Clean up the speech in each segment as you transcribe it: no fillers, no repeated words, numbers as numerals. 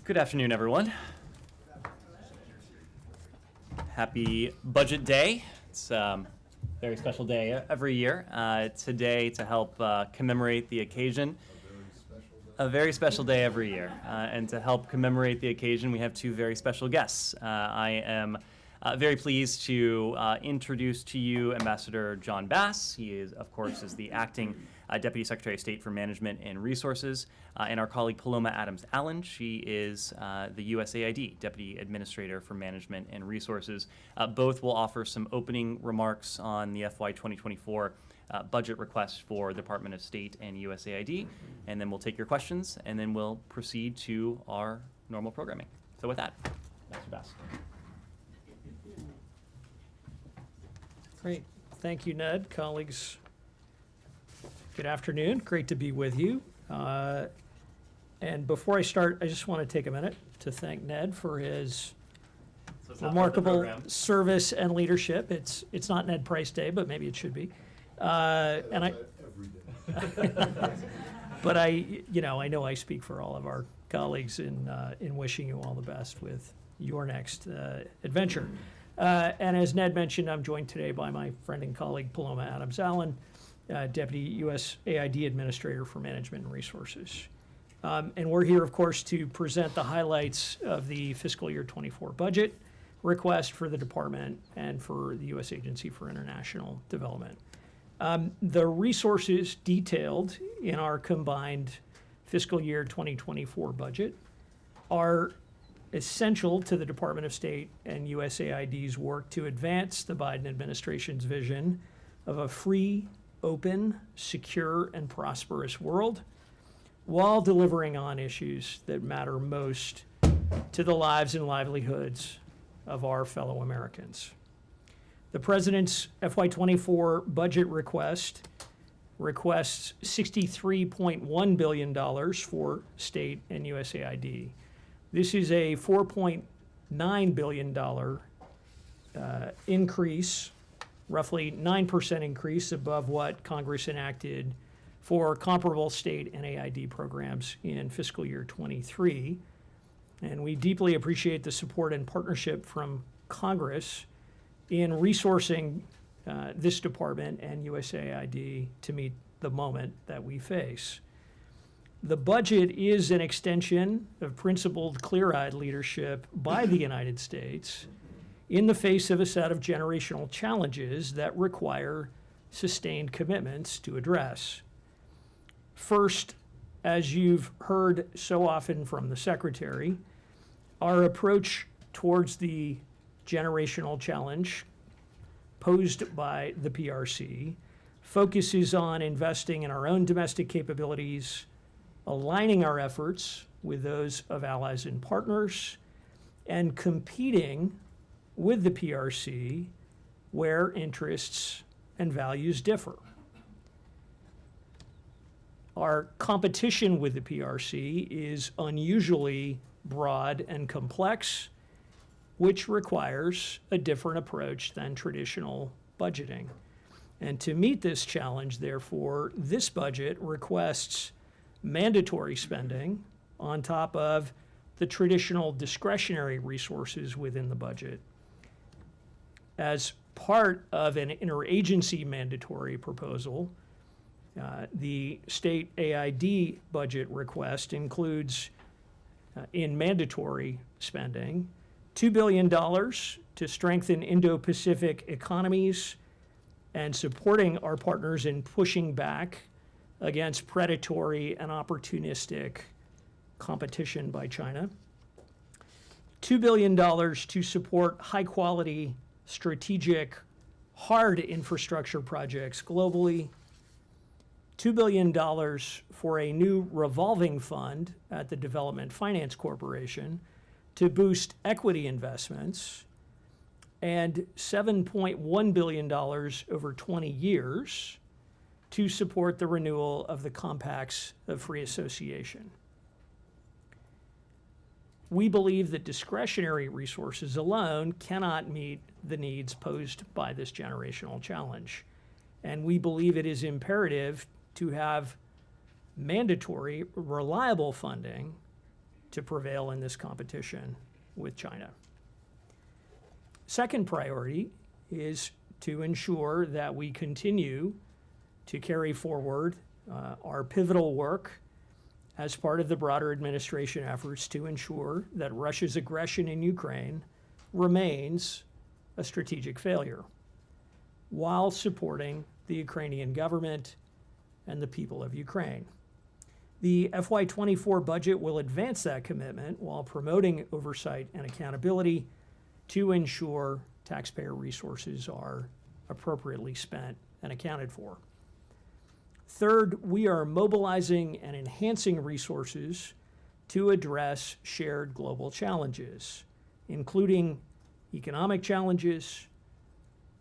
Good afternoon, everyone. Happy Budget Day. It's a very special day every year. Today, to help commemorate the occasion, a very special day every year. And to help commemorate the occasion, we have two very special guests. I am very pleased to introduce to you Ambassador John Bass. He is, of course, the acting Deputy Secretary of State for Management and Resources, and our colleague Paloma Adams-Allen. She is the USAID Deputy Administrator for Management and Resources. Both will offer some opening remarks on the FY 2024 budget request for the Department of State and USAID, and then we'll take your questions, and then we'll proceed to our normal programming. So with that, Mr. Bass. Great. Thank you, Ned. Colleagues, good afternoon. Great to be with you. And before I start, I just want to take a minute to thank Ned for his remarkable service and leadership. It's not Ned Price Day, but maybe it should be. And I, every day. But I know I speak for all of our colleagues in wishing you all the best with your next adventure. And as Ned mentioned, I'm joined today by my friend and colleague Paloma Adams-Allen, Deputy USAID Administrator for Management and Resources. And we're here, of course, to present the highlights of the fiscal year 24 budget request for the department and for the U.S. Agency for International Development. The resources detailed in our combined fiscal year 2024 budget are essential to the Department of State and USAID's work to advance the Biden administration's vision of a free, open, secure, and prosperous world while delivering on issues that matter most to the lives and livelihoods of our fellow Americans. The President's FY24 budget requests $63.1 billion for state and USAID. This is a $4.9 billion increase, roughly 9% increase above what Congress enacted for comparable state and AID programs in fiscal year 23. And we deeply appreciate the support and partnership from Congress in resourcing this department and USAID to meet the moment that we face. The budget is an extension of principled, clear-eyed leadership by the United States in the face of a set of generational challenges that require sustained commitments to address. First, as you've heard so often from the Secretary, our approach towards the generational challenge posed by the PRC focuses on investing in our own domestic capabilities, aligning our efforts with those of allies and partners, and competing with the PRC where interests and values differ. Our competition with the PRC is unusually broad and complex, which requires a different approach than traditional budgeting. And to meet this challenge, therefore, this budget requests mandatory spending on top of the traditional discretionary resources within the budget. As part of an interagency mandatory proposal, the state AID budget request includes, in mandatory spending, $2 billion to strengthen Indo-Pacific economies and supporting our partners in pushing back against predatory and opportunistic competition by China. $2 billion to support high-quality, strategic, hard infrastructure projects globally. $2 billion for a new revolving fund at the Development Finance Corporation to boost equity investments, and $7.1 billion over 20 years to support the renewal of the Compacts of Free Association. We believe that discretionary resources alone cannot meet the needs posed by this generational challenge. And we believe it is imperative to have mandatory, reliable funding to prevail in this competition with China. Second priority is to ensure that we continue to carry forward our pivotal work as part of the broader administration efforts to ensure that Russia's aggression in Ukraine remains a strategic failure, while supporting the Ukrainian government and the people of Ukraine. The FY24 budget will advance that commitment while promoting oversight and accountability to ensure taxpayer resources are appropriately spent and accounted for. Third, we are mobilizing and enhancing resources to address shared global challenges, including economic challenges,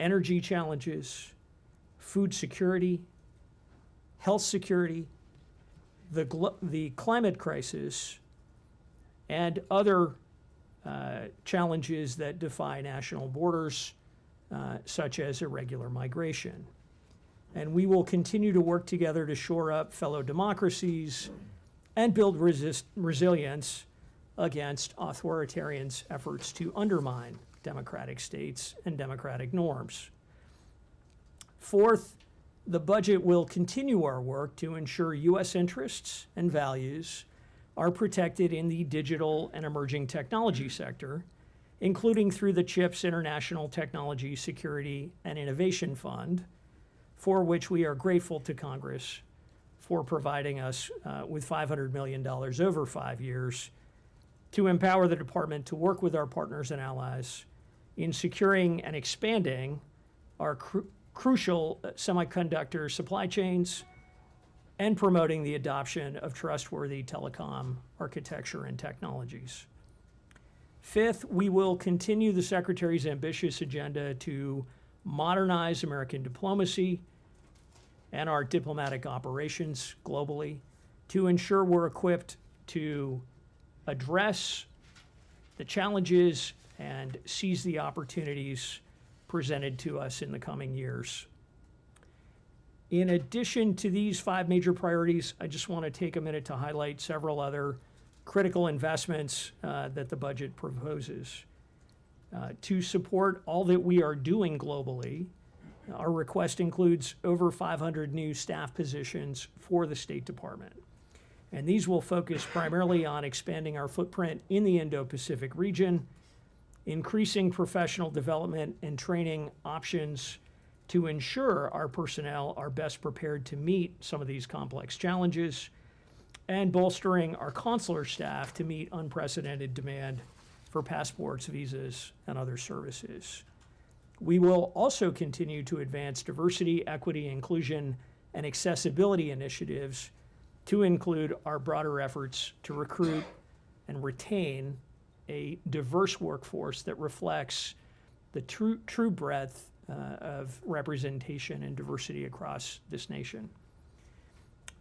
energy challenges, food security, health security, the climate crisis, and other challenges that defy national borders, such as irregular migration. And we will continue to work together to shore up fellow democracies and build resilience against authoritarians' efforts to undermine democratic states and democratic norms. Fourth, the budget will continue our work to ensure U.S. interests and values are protected in the digital and emerging technology sector, including through the CHIPS International Technology Security and Innovation Fund, for which we are grateful to Congress for providing us with $500 million over 5 years to empower the department to work with our partners and allies in securing and expanding our crucial semiconductor supply chains and promoting the adoption of trustworthy telecom architecture and technologies. Fifth, we will continue the Secretary's ambitious agenda to modernize American diplomacy and our diplomatic operations globally to ensure we're equipped to address the challenges and seize the opportunities presented to us in the coming years. In addition to these 5 major priorities, I just want to take a minute to highlight several other critical investments that the budget proposes. To support all that we are doing globally, our request includes over 500 new staff positions for the State Department. And these will focus primarily on expanding our footprint in the Indo-Pacific region, increasing professional development and training options to ensure our personnel are best prepared to meet some of these complex challenges, and bolstering our consular staff to meet unprecedented demand for passports, visas, and other services. We will also continue to advance diversity, equity, inclusion, and accessibility initiatives to include our broader efforts to recruit and retain a diverse workforce that reflects the true breadth of representation and diversity across this nation.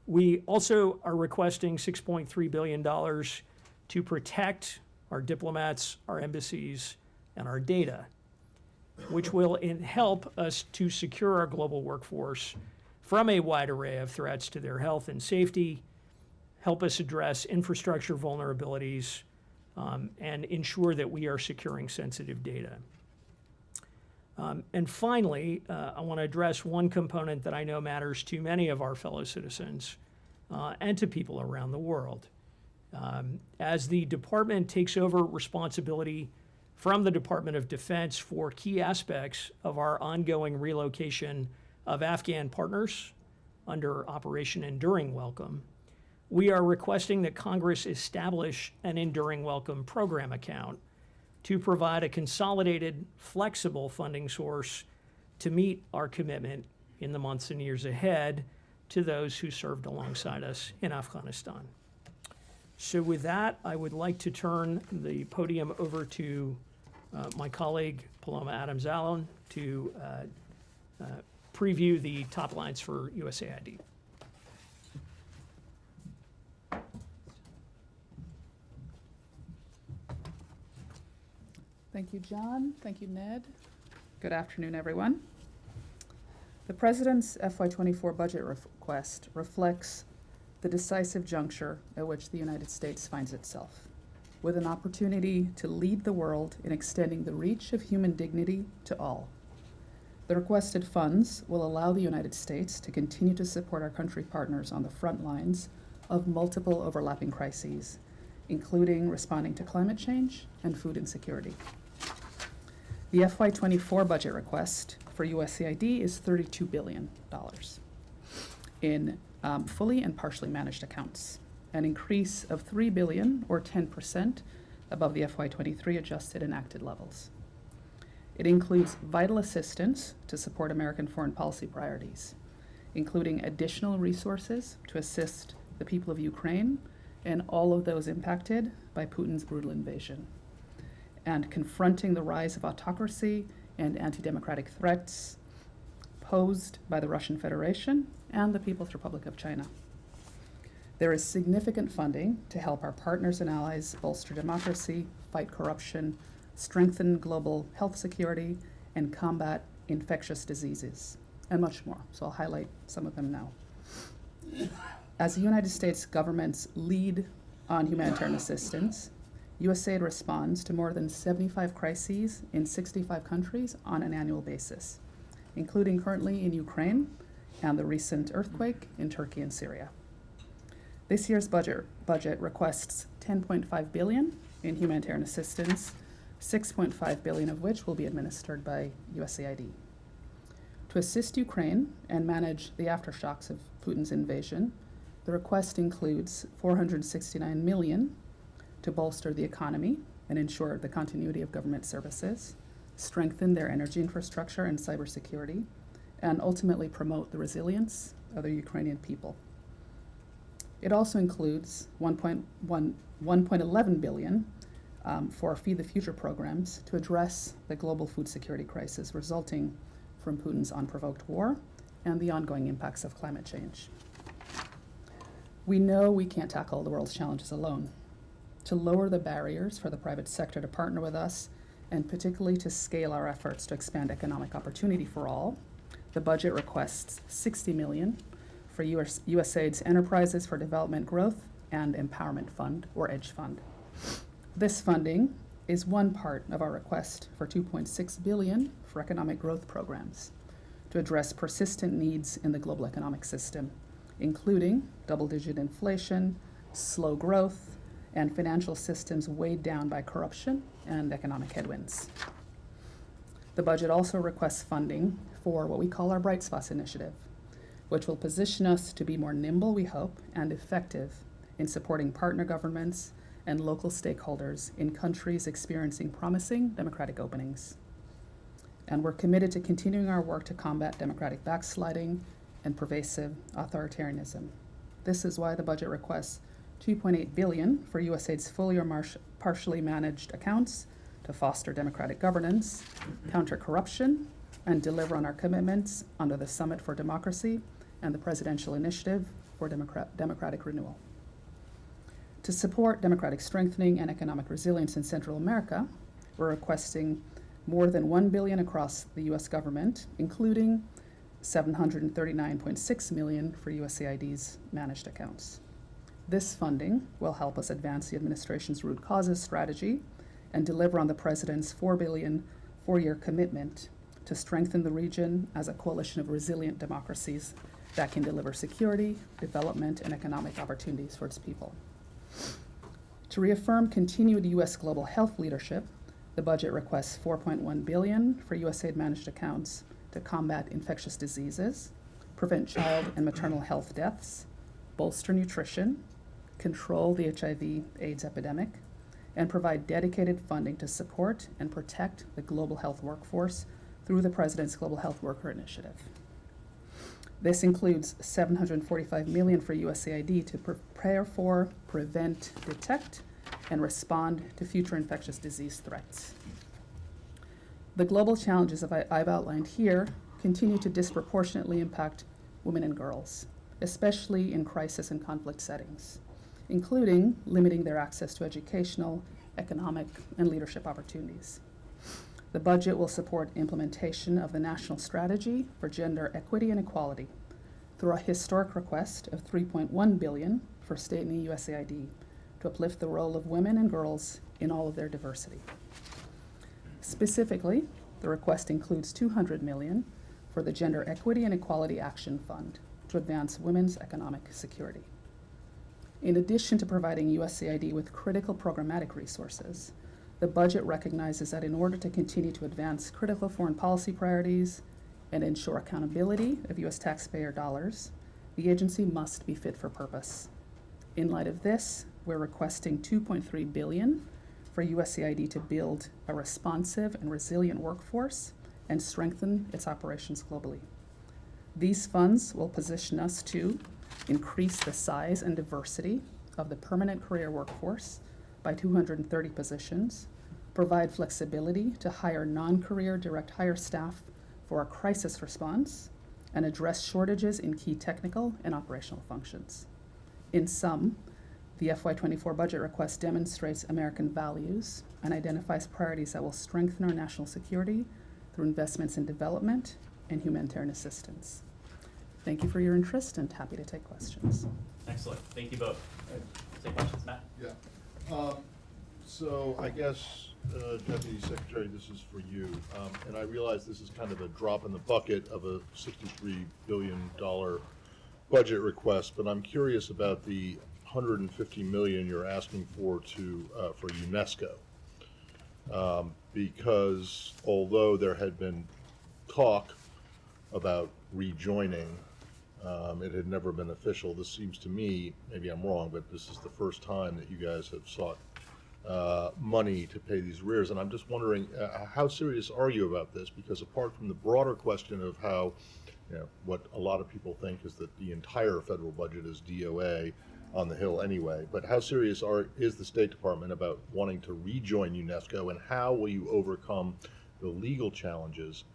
We also are requesting $6.3 billion to protect our diplomats, our embassies, and our data, which will help us to secure our global workforce from a wide array of threats to their health and safety, help us address infrastructure vulnerabilities, and ensure that we are securing sensitive data. And finally, I want to address one component that I know matters to many of our fellow citizens and to people around the world. As the department takes over responsibility from the Department of Defense for key aspects of our ongoing relocation of Afghan partners under Operation Enduring Welcome, we are requesting that Congress establish an Enduring Welcome program account to provide a consolidated, flexible funding source to meet our commitment in the months and years ahead to those who served alongside us in Afghanistan. So with that, I would like to turn the podium over to my colleague, Paloma Adams-Allen, to preview the top lines for USAID. Thank you, John. Thank you, Ned. Good afternoon, everyone. The President's FY24 budget request reflects the decisive juncture at which the United States finds itself. with an opportunity to lead the world in extending the reach of human dignity to all. The requested funds will allow the United States to continue to support our country partners on the front lines of multiple overlapping crises, including responding to climate change and food insecurity. The FY24 budget request for USAID is $32 billion in fully and partially managed accounts, an increase of $3 billion or 10% above the FY23 adjusted enacted levels. It includes vital assistance to support American foreign policy priorities, including additional resources to assist the people of Ukraine and all of those impacted by Putin's brutal invasion, and confronting the rise of autocracy and anti-democratic threats posed by the Russian Federation and the People's Republic of China. There is significant funding to help our partners and allies bolster democracy, fight corruption, strengthen global health security, and combat infectious diseases, and much more. So I'll highlight some of them now. As the United States government's lead on humanitarian assistance, USAID responds to more than 75 crises in 65 countries on an annual basis, including currently in Ukraine and the recent earthquake in Turkey and Syria. This year's budget requests $10.5 billion in humanitarian assistance, $6.5 billion of which will be administered by USAID. To assist Ukraine and manage the aftershocks of Putin's invasion, the request includes $469 million to bolster the economy and ensure the continuity of government services, strengthen their energy infrastructure and cybersecurity, and ultimately promote the resilience of the Ukrainian people. It also includes $1.11 billion for Feed the Future programs to address the global food security crisis resulting from Putin's unprovoked war and the ongoing impacts of climate change. We know we can't tackle the world's challenges alone. To lower the barriers for the private sector to partner with us, and particularly to scale our efforts to expand economic opportunity for all, the budget requests $60 million for USAID's Enterprises for Development Growth and Empowerment Fund, or EDGE Fund. This funding is one part of our request for $2.6 billion for economic growth programs to address persistent needs in the global economic system, including double-digit inflation, slow growth, and financial systems weighed down by corruption and economic headwinds. The budget also requests funding for what we call our Bright Spots initiative, which will position us to be more nimble, we hope, and effective in supporting partner governments and local stakeholders in countries experiencing promising democratic openings. And we're committed to continuing our work to combat democratic backsliding and pervasive authoritarianism. This is why the budget requests $2.8 billion for USAID's fully or partially managed accounts to foster democratic governance, counter corruption, and deliver on our commitments under the Summit for Democracy and the Presidential Initiative for Democratic Renewal. To support democratic strengthening and economic resilience in Central America, we're requesting more than $1 billion across the U.S. government, including $739.6 million for USAID's managed accounts. This funding will help us advance the administration's root causes strategy and deliver on the President's $4 billion four-year commitment to strengthen the region as a coalition of resilient democracies that can deliver security, development, and economic opportunities for its people. To reaffirm continued U.S. global health leadership, the budget requests $4.1 billion for USAID managed accounts to combat infectious diseases, prevent child and maternal health deaths, bolster nutrition, control the HIV/AIDS epidemic, and provide dedicated funding to support and protect the global health workforce through the President's Global Health Worker Initiative. This includes $745 million for USAID to prepare for, prevent, detect, and respond to future infectious disease threats. The global challenges I've outlined here continue to disproportionately impact women and girls, especially in crisis and conflict settings, including limiting their access to educational, economic, and leadership opportunities. The budget will support implementation of the National Strategy for Gender Equity and Equality through a historic request of $3.1 billion for state and USAID to uplift the role of women and girls in all of their diversity. Specifically, the request includes $200 million for the Gender Equity and Equality Action Fund to advance women's economic security. In addition to providing USAID with critical programmatic resources, the budget recognizes that in order to continue to advance critical foreign policy priorities and ensure accountability of U.S. taxpayer dollars, the agency must be fit for purpose. In light of this, we're requesting $2.3 billion for USAID to build a responsive and resilient workforce and strengthen its operations globally. These funds will position us to increase the size and diversity of the permanent career workforce by 230 positions, provide flexibility to hire non-career direct hire staff for our crisis response, and address shortages in key technical and operational functions. In sum, the FY24 budget request demonstrates American values and identifies priorities that will strengthen our national security through investments in development and humanitarian assistance. Thank you for your interest and happy to take questions. Excellent. Thank you both. Take questions, Matt? Yeah. So I guess, Deputy Secretary, this is for you. And I realize this is kind of a drop in the bucket of a $63 billion budget request, but I'm curious about the $150 million you're asking for UNESCO. Because although there had been talk about rejoining, it had never been official. This seems to me, maybe I'm wrong, but this is the first time that you guys have sought money to pay these arrears. And I'm just wondering, how serious are you about this? Because apart from the broader question of how, what a lot of people think is that the entire federal budget is DOA on the Hill anyway, but how serious is the State Department about wanting to rejoin UNESCO, and how will you overcome the legal challenges,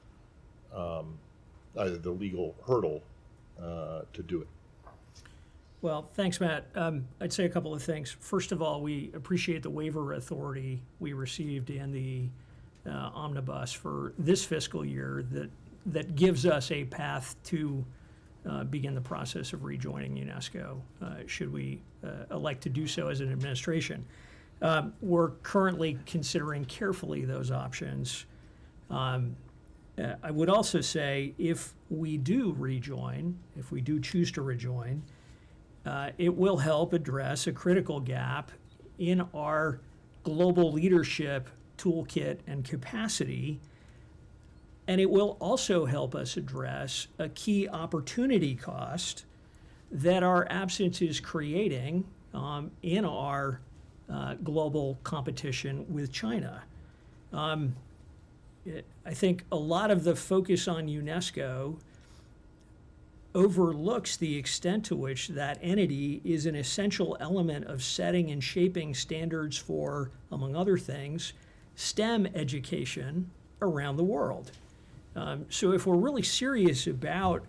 the legal hurdle to do it? Well, thanks, Matt. I'd say a couple of things. First of all, we appreciate the waiver authority we received in the omnibus for this fiscal year that gives us a path to begin the process of rejoining UNESCO, should we elect to do so as an administration. We're currently considering carefully those options. I would also say if we do rejoin, if we do choose to rejoin, it will help address a critical gap in our global leadership toolkit and capacity. And it will also help us address a key opportunity cost that our absence is creating in our global competition with China. I think a lot of the focus on UNESCO overlooks the extent to which that entity is an essential element of setting and shaping standards for, among other things, STEM education around the world. So if we're really serious about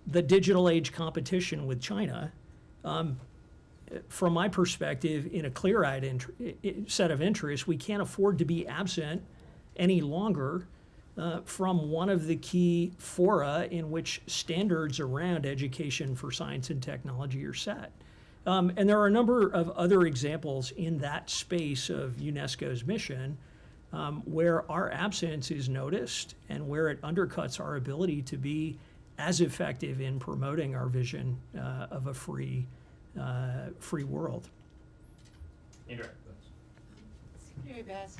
the digital age competition with China, from my perspective, in a clear-eyed set of interests, we can't afford to be absent any longer from one of the key fora in which standards around education for science and technology are set. And there are a number of other examples in that space of UNESCO's mission where our absence is noticed and where it undercuts our ability to be as effective in promoting our vision of a free world. Indra. Secretary Bass,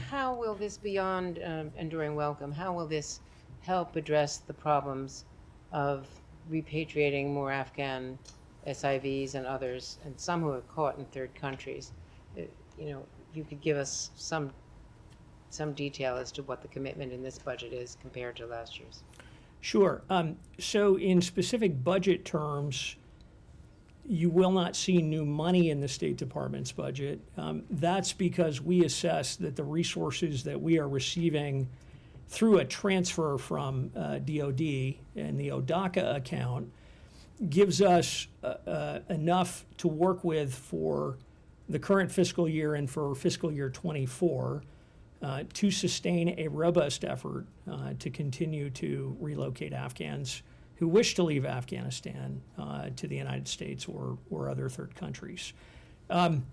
how will this, beyond enduring welcome, how will this help address the problems of repatriating more Afghan SIVs and others, and some who are caught in third countries? You could give us some detail as to what the commitment in this budget is compared to last year's. Sure. So in specific budget terms, you will not see new money in the State Department's budget. That's because we assess that the resources that we are receiving through a transfer from DOD and the ODACA account gives us enough to work with for the current fiscal year and for fiscal year 24 to sustain a robust effort to continue to relocate Afghans who wish to leave Afghanistan to the United States or other third countries. In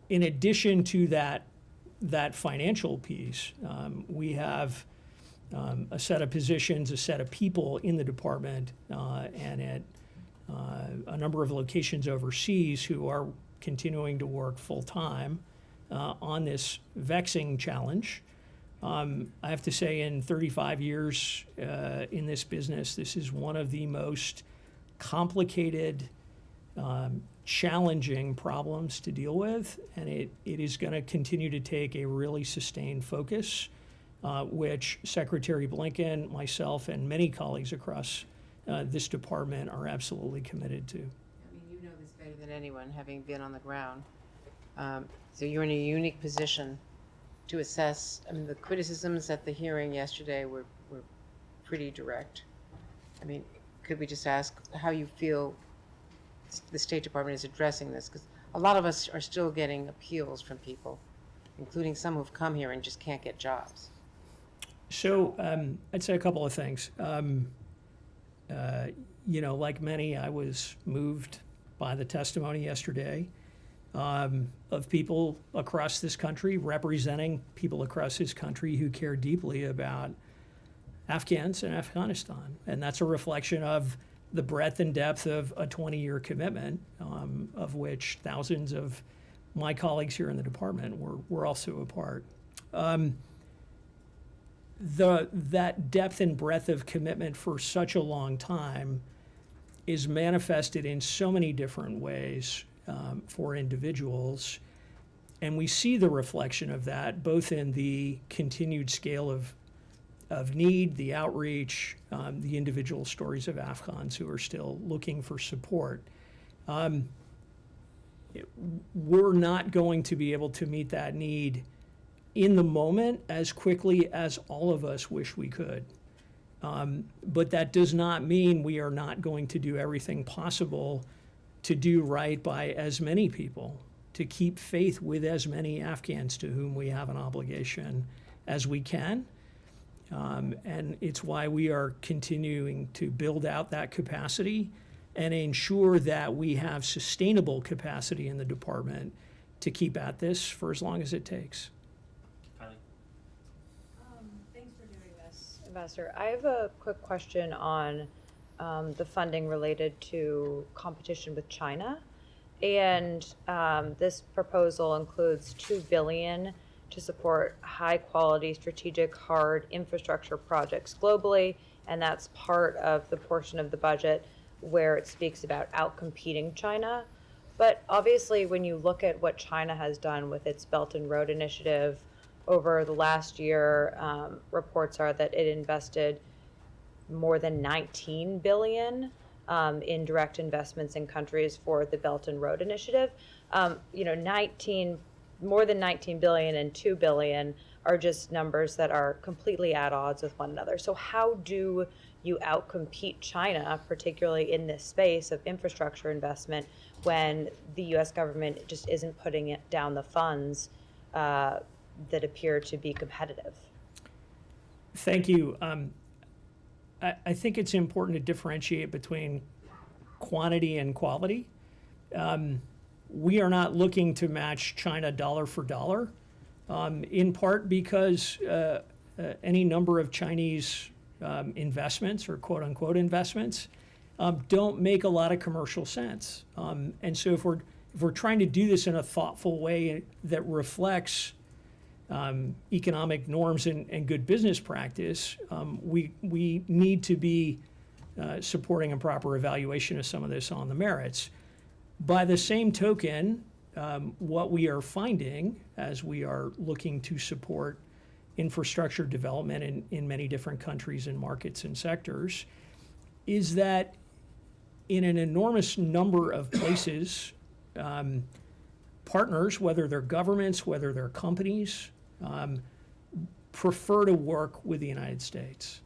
addition to that financial piece, we have a set of positions, a set of people in the department, and at a number of locations overseas who are continuing to work full-time on this vexing challenge. I have to say, in 35 years in this business, this is one of the most complicated, challenging problems to deal with, and it is going to continue to take a really sustained focus, which Secretary Blinken, myself, and many colleagues across this department are absolutely committed to. I mean, you know this better than anyone, having been on the ground. So you're in a unique position to assess. I mean, the criticisms at the hearing yesterday were pretty direct. I mean, could we just ask how you feel the State Department is addressing this? Because a lot of us are still getting appeals from people, including some who've come here and just can't get jobs. So I'd say a couple of things. Like many, I was moved by the testimony yesterday of people across this country, representing people across this country who care deeply about Afghans and Afghanistan. And that's a reflection of the breadth and depth of a 20-year commitment, of which thousands of my colleagues here in the department were also a part. That depth and breadth of commitment for such a long time is manifested in so many different ways for individuals. And we see the reflection of that both in the continued scale of need, the outreach, the individual stories of Afghans who are still looking for support. We're not going to be able to meet that need in the moment as quickly as all of us wish we could. But that does not mean we are not going to do everything possible to do right by as many people, to keep faith with as many Afghans to whom we have an obligation as we can. And it's why we are continuing to build out that capacity and ensure that we have sustainable capacity in the department to keep at this for as long as it takes. Thanks for doing this, Ambassador. I have a quick question on the funding related to competition with China. And this proposal includes $2 billion to support high-quality strategic hard infrastructure projects globally, and that's part of the portion of the budget where it speaks about outcompeting China. But obviously, when you look at what China has done with its Belt and Road Initiative over the last year, reports are that it invested more than $19 billion in direct investments in countries for the Belt and Road Initiative. More than 19 billion and 2 billion are just numbers that are completely at odds with one another. So how do you outcompete China, particularly in this space of infrastructure investment, when the US government just isn't putting it down the funds that appear to be competitive? Thank you. I think it's important to differentiate between quantity and quality. We are not looking to match China dollar for dollar, in part because any number of Chinese investments, or quote unquote investments, don't make a lot of commercial sense. And so if we're trying to do this in a thoughtful way that reflects economic norms and good business practice, we need to be supporting a proper evaluation of some of this on the merits. By the same token, what we are finding as we are looking to support infrastructure development in many different countries and markets and sectors is that in an enormous number of places, partners, whether they're governments, whether they're companies, prefer to work with the United States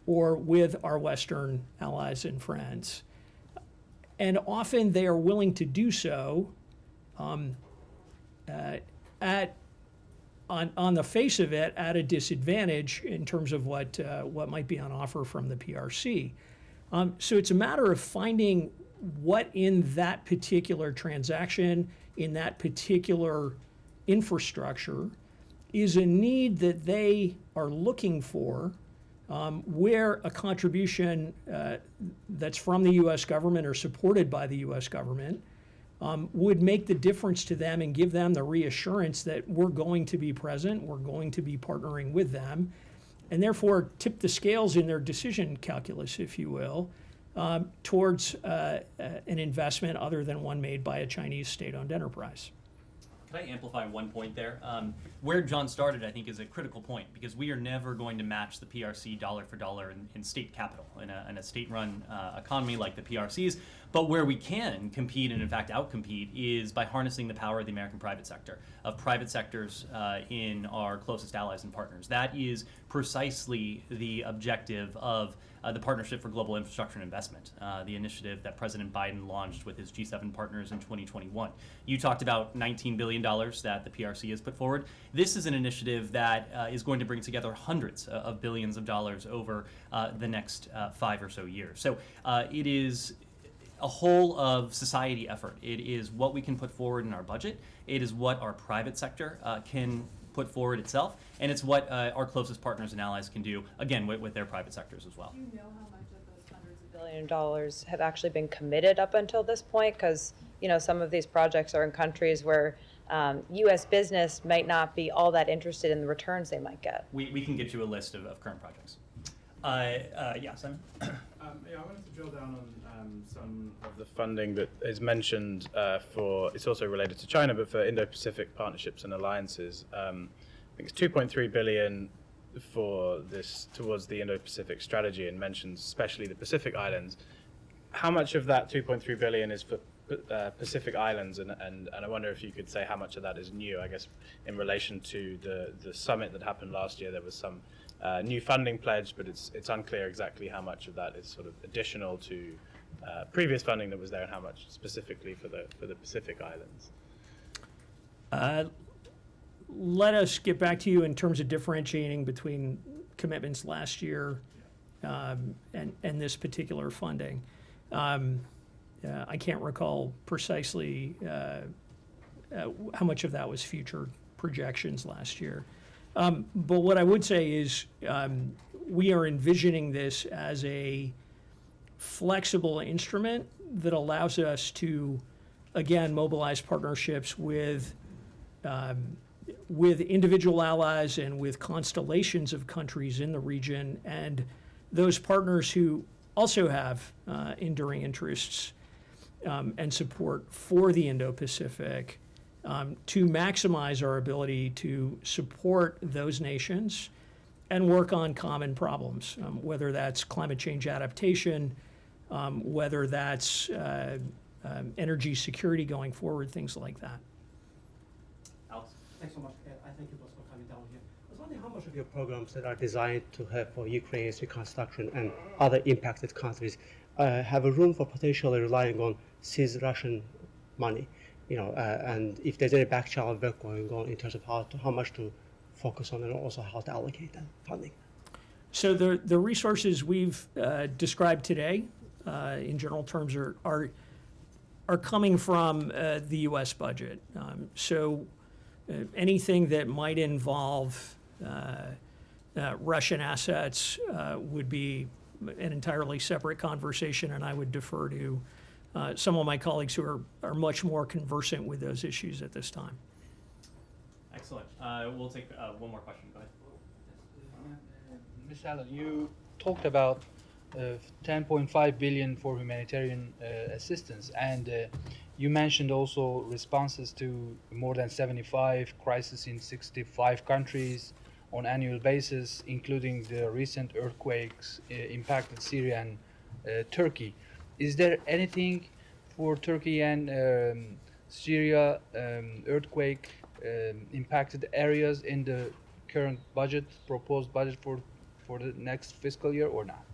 or with our Western allies and friends. And often they are willing to do so on the face of it at a disadvantage in terms of what might be on offer from the PRC. So it's a matter of finding what in that particular transaction, in that particular infrastructure, is a need that they are looking for, where a contribution that's from the U.S. government or supported by the U.S. government would make the difference to them and give them the reassurance that we're going to be present, we're going to be partnering with them, and therefore tip the scales in their decision calculus, if you will, towards an investment other than one made by a Chinese state-owned enterprise. Can I amplify one point there? Where John started, I think, is a critical point, because we are never going to match the PRC dollar for dollar in state capital, in a state-run economy like the PRC's. But where we can compete, and in fact outcompete, is by harnessing the power of the American private sector, of private sectors in our closest allies and partners. That is precisely the objective of the Partnership for Global Infrastructure and Investment, the initiative that President Biden launched with his G7 partners in 2021. You talked about $19 billion that the PRC has put forward. This is an initiative that is going to bring together hundreds of billions of dollars over the next 5 or so years. So it is a whole of society effort. It is what we can put forward in our budget. It is what our private sector can put forward itself, and it's what our closest partners and allies can do, again, with their private sectors as well. Do you know how much of those hundreds of billion dollars have actually been committed up until this point? Because, you know, some of these projects are in countries where U.S. business might not be all that interested in the returns they might get. We can get you a list of current projects. Yeah, Simon? Yeah, I wanted to drill down on some of the funding that is mentioned for, it's also related to China, but for Indo-Pacific partnerships and alliances. I think it's 2.3 billion for this towards the Indo-Pacific strategy, and mentions especially the Pacific Islands. How much of that 2.3 billion is for Pacific Islands, and I wonder if you could say how much of that is new. I guess in relation to the summit that happened last year, there was some new funding pledge, but it's unclear exactly how much of that is sort of additional to previous funding that was there, and how much specifically for the Pacific Islands. Let us get back to you in terms of differentiating between commitments last year and this particular funding. I can't recall precisely how much of that was future projections last year. But what I would say is we are envisioning this as a flexible instrument that allows us to, again, mobilize partnerships with individual allies and with constellations of countries in the region, and those partners who also have enduring interests and support for the Indo-Pacific, to maximize our ability to support those nations and work on common problems, whether that's climate change adaptation, whether that's energy security going forward, things like that. Alex? Thanks so much. I thank you both for coming down here. I was wondering how much of your programs that are designed to help for Ukraine's reconstruction and other impacted countries have a room for potentially relying on seized Russian money, and if there's any back channel work going on in terms of how much to focus on and also how to allocate that funding. So the resources we've described today, in general terms, are coming from the U.S. budget. So anything that might involve Russian assets would be an entirely separate conversation, and I would defer to some of my colleagues who are much more conversant with those issues at this time. Excellent. We'll take one more question. Go ahead. Ms. Allen, you talked about 10.5 billion for humanitarian assistance, and you mentioned also responses to more than 75 crises in 65 countries on annual basis, including the recent earthquakes impacted Syria and Turkey. Is there anything for Turkey and Syria earthquake impacted areas in the current budget, proposed budget for the next fiscal year, or not?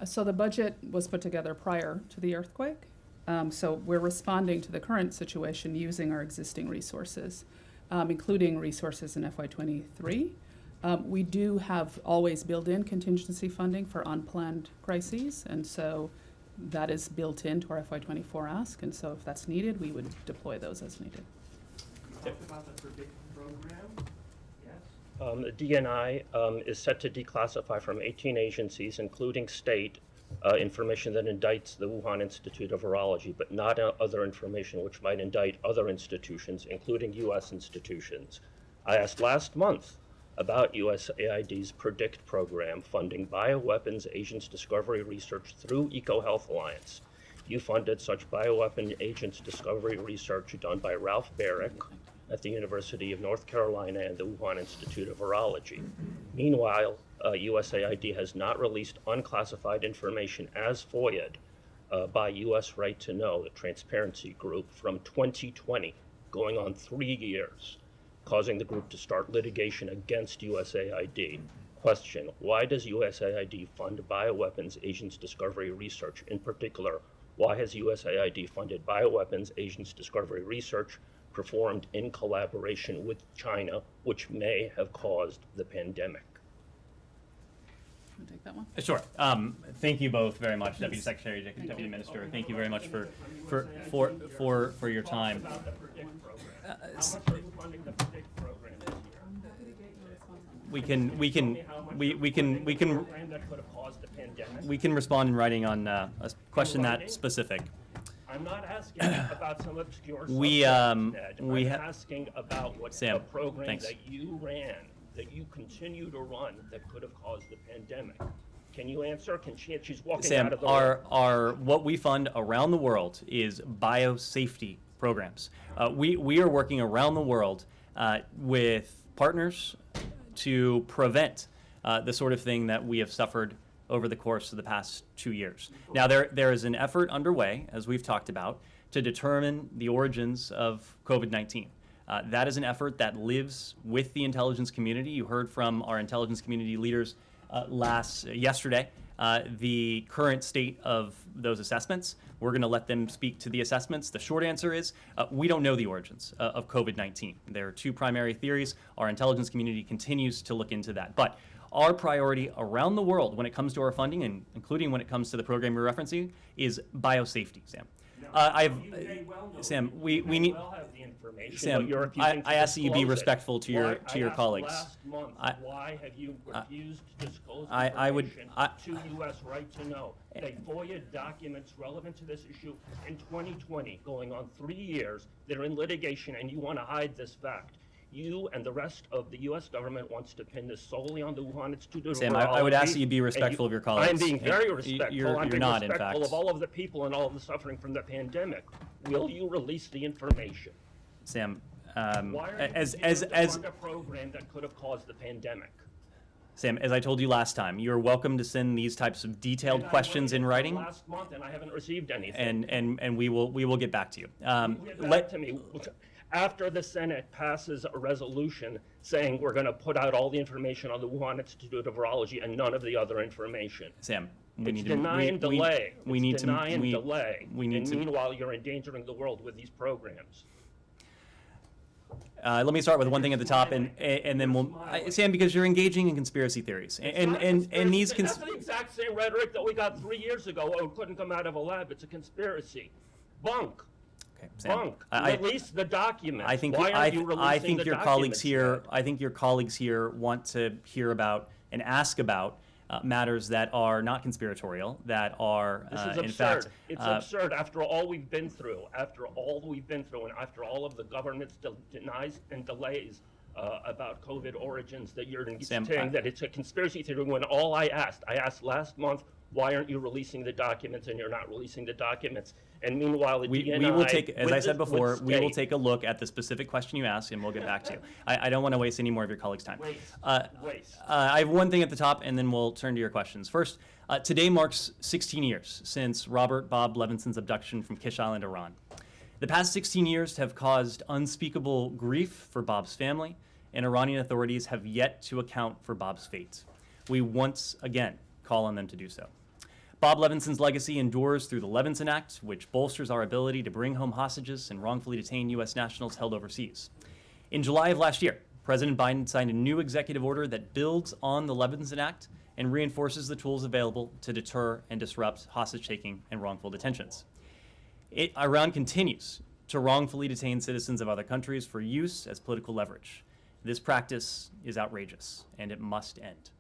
So the budget was put together prior to the earthquake. So we're responding to the current situation using our existing resources, including resources in FY23. We do have always built in contingency funding for unplanned crises, and so that is built into our FY24 ask, and so if that's needed, we would deploy those as needed. The DNI is set to declassify from 18 agencies, including state, information that indicts the Wuhan Institute of Virology, but not other information which might indict other institutions, including U.S. institutions. I asked last month about USAID's PREDICT program funding bioweapons agents discovery research through EcoHealth Alliance. You funded such bioweapon agents discovery research done by Ralph Barrick at the University of North Carolina and the Wuhan Institute of Virology. Meanwhile, USAID has not released unclassified information as FOIA'd by US Right to Know, the transparency group, from 2020, going on 3 years, causing the group to start litigation against USAID. Question, why does USAID fund bioweapons agents discovery research? In particular, why has USAID funded bioweapons agents discovery research performed in collaboration with China, which may have caused the pandemic? Want to take that one? Sure. Thank you both very much, Deputy Secretary, Deputy Minister. Thank you very much for your time. We can respond in writing on a question that specific. I'm not asking about some obscure We I'm asking about what Sam, a program thanks. that you ran, that you continue to run, that could have caused the pandemic. Can you answer? She's walking Sam, out of the room. what we fund around the world is biosafety programs. We are working around the world with partners to prevent the sort of thing that we have suffered over the course of the past 2 years. Now, there is an effort underway, as we've talked about, to determine the origins of COVID-19. That is an effort that lives with the intelligence community. You heard from our intelligence community leaders yesterday the current state of those assessments. We're going to let them speak to the assessments. The short answer is we don't know the origins of COVID-19. There are two primary theories. Our intelligence community continues to look into that. But our priority around the world when it comes to our funding, and including when it comes to the program you're referencing, is biosafety, Sam. Sam, we need. Sam, I ask that you be respectful to your colleagues. Last month, why have you refused to disclose information to U.S. Right to Know? They FOIA'd documents relevant to this issue in 2020, going on 3 years. They're in litigation, and you want to hide this fact. You and the rest of the U.S. government wants to pin this solely on the Wuhan Institute of Virology. Sam, I would ask that you be respectful of your colleagues. I'm being very respectful. You're I'm being not, in respectful fact. of all of the people and all of the suffering from the pandemic. Will you release the information? Sam, Why are you as fund a program that could have caused the pandemic? Sam, as I told you last time, you're welcome to send these types of detailed questions in writing, Last month, and I haven't received anything. and we will get back to you. Get back to me. After the Senate passes a resolution saying we're going to put out all the information on the Wuhan Institute of Virology and none of the other information. Sam, We need delay. We need to delay. Meanwhile, you're endangering the world with these programs. Let me start with one thing at the top, and then we'll, Sam, because you're engaging in conspiracy theories, and these That's the exact same rhetoric that we got 3 years ago. Oh, it couldn't come out of a lab. It's a conspiracy. Bunk. Okay, Sam, Bunk. Release the documents. I think Why aren't you I releasing think the your colleagues documents here. yet? I think your colleagues here want to hear about and ask about matters that are not conspiratorial, that are This is in absurd. fact. It's absurd after all we've been through, and after all of the government's denies and delays about COVID origins, that you're Sam, saying that it's a conspiracy theory when all I asked last month, why aren't you releasing the documents, and you're not releasing the documents. And meanwhile, the We DNI, will take, as with I said with before, we will state- take a look at the specific question you asked, and we'll get back to you. I don't want to waste any more of your colleagues' time. Waste. I have one thing at the top, and then we'll turn to your questions. First, today marks 16 years since Robert Bob Levinson's abduction from Kish Island, Iran. The past 16 years have caused unspeakable grief for Bob's family, and Iranian authorities have yet to account for Bob's fate. We once again call on them to do so. Bob Levinson's legacy endures through the Levinson Act, which bolsters our ability to bring home hostages and wrongfully detain U.S. nationals held overseas. In July of last year, President Biden signed a new executive order that builds on the Levinson Act and reinforces the tools available to deter and disrupt hostage-taking and wrongful detentions. Iran continues to wrongfully detain citizens of other countries for use as political leverage. This practice is outrageous, and it must end.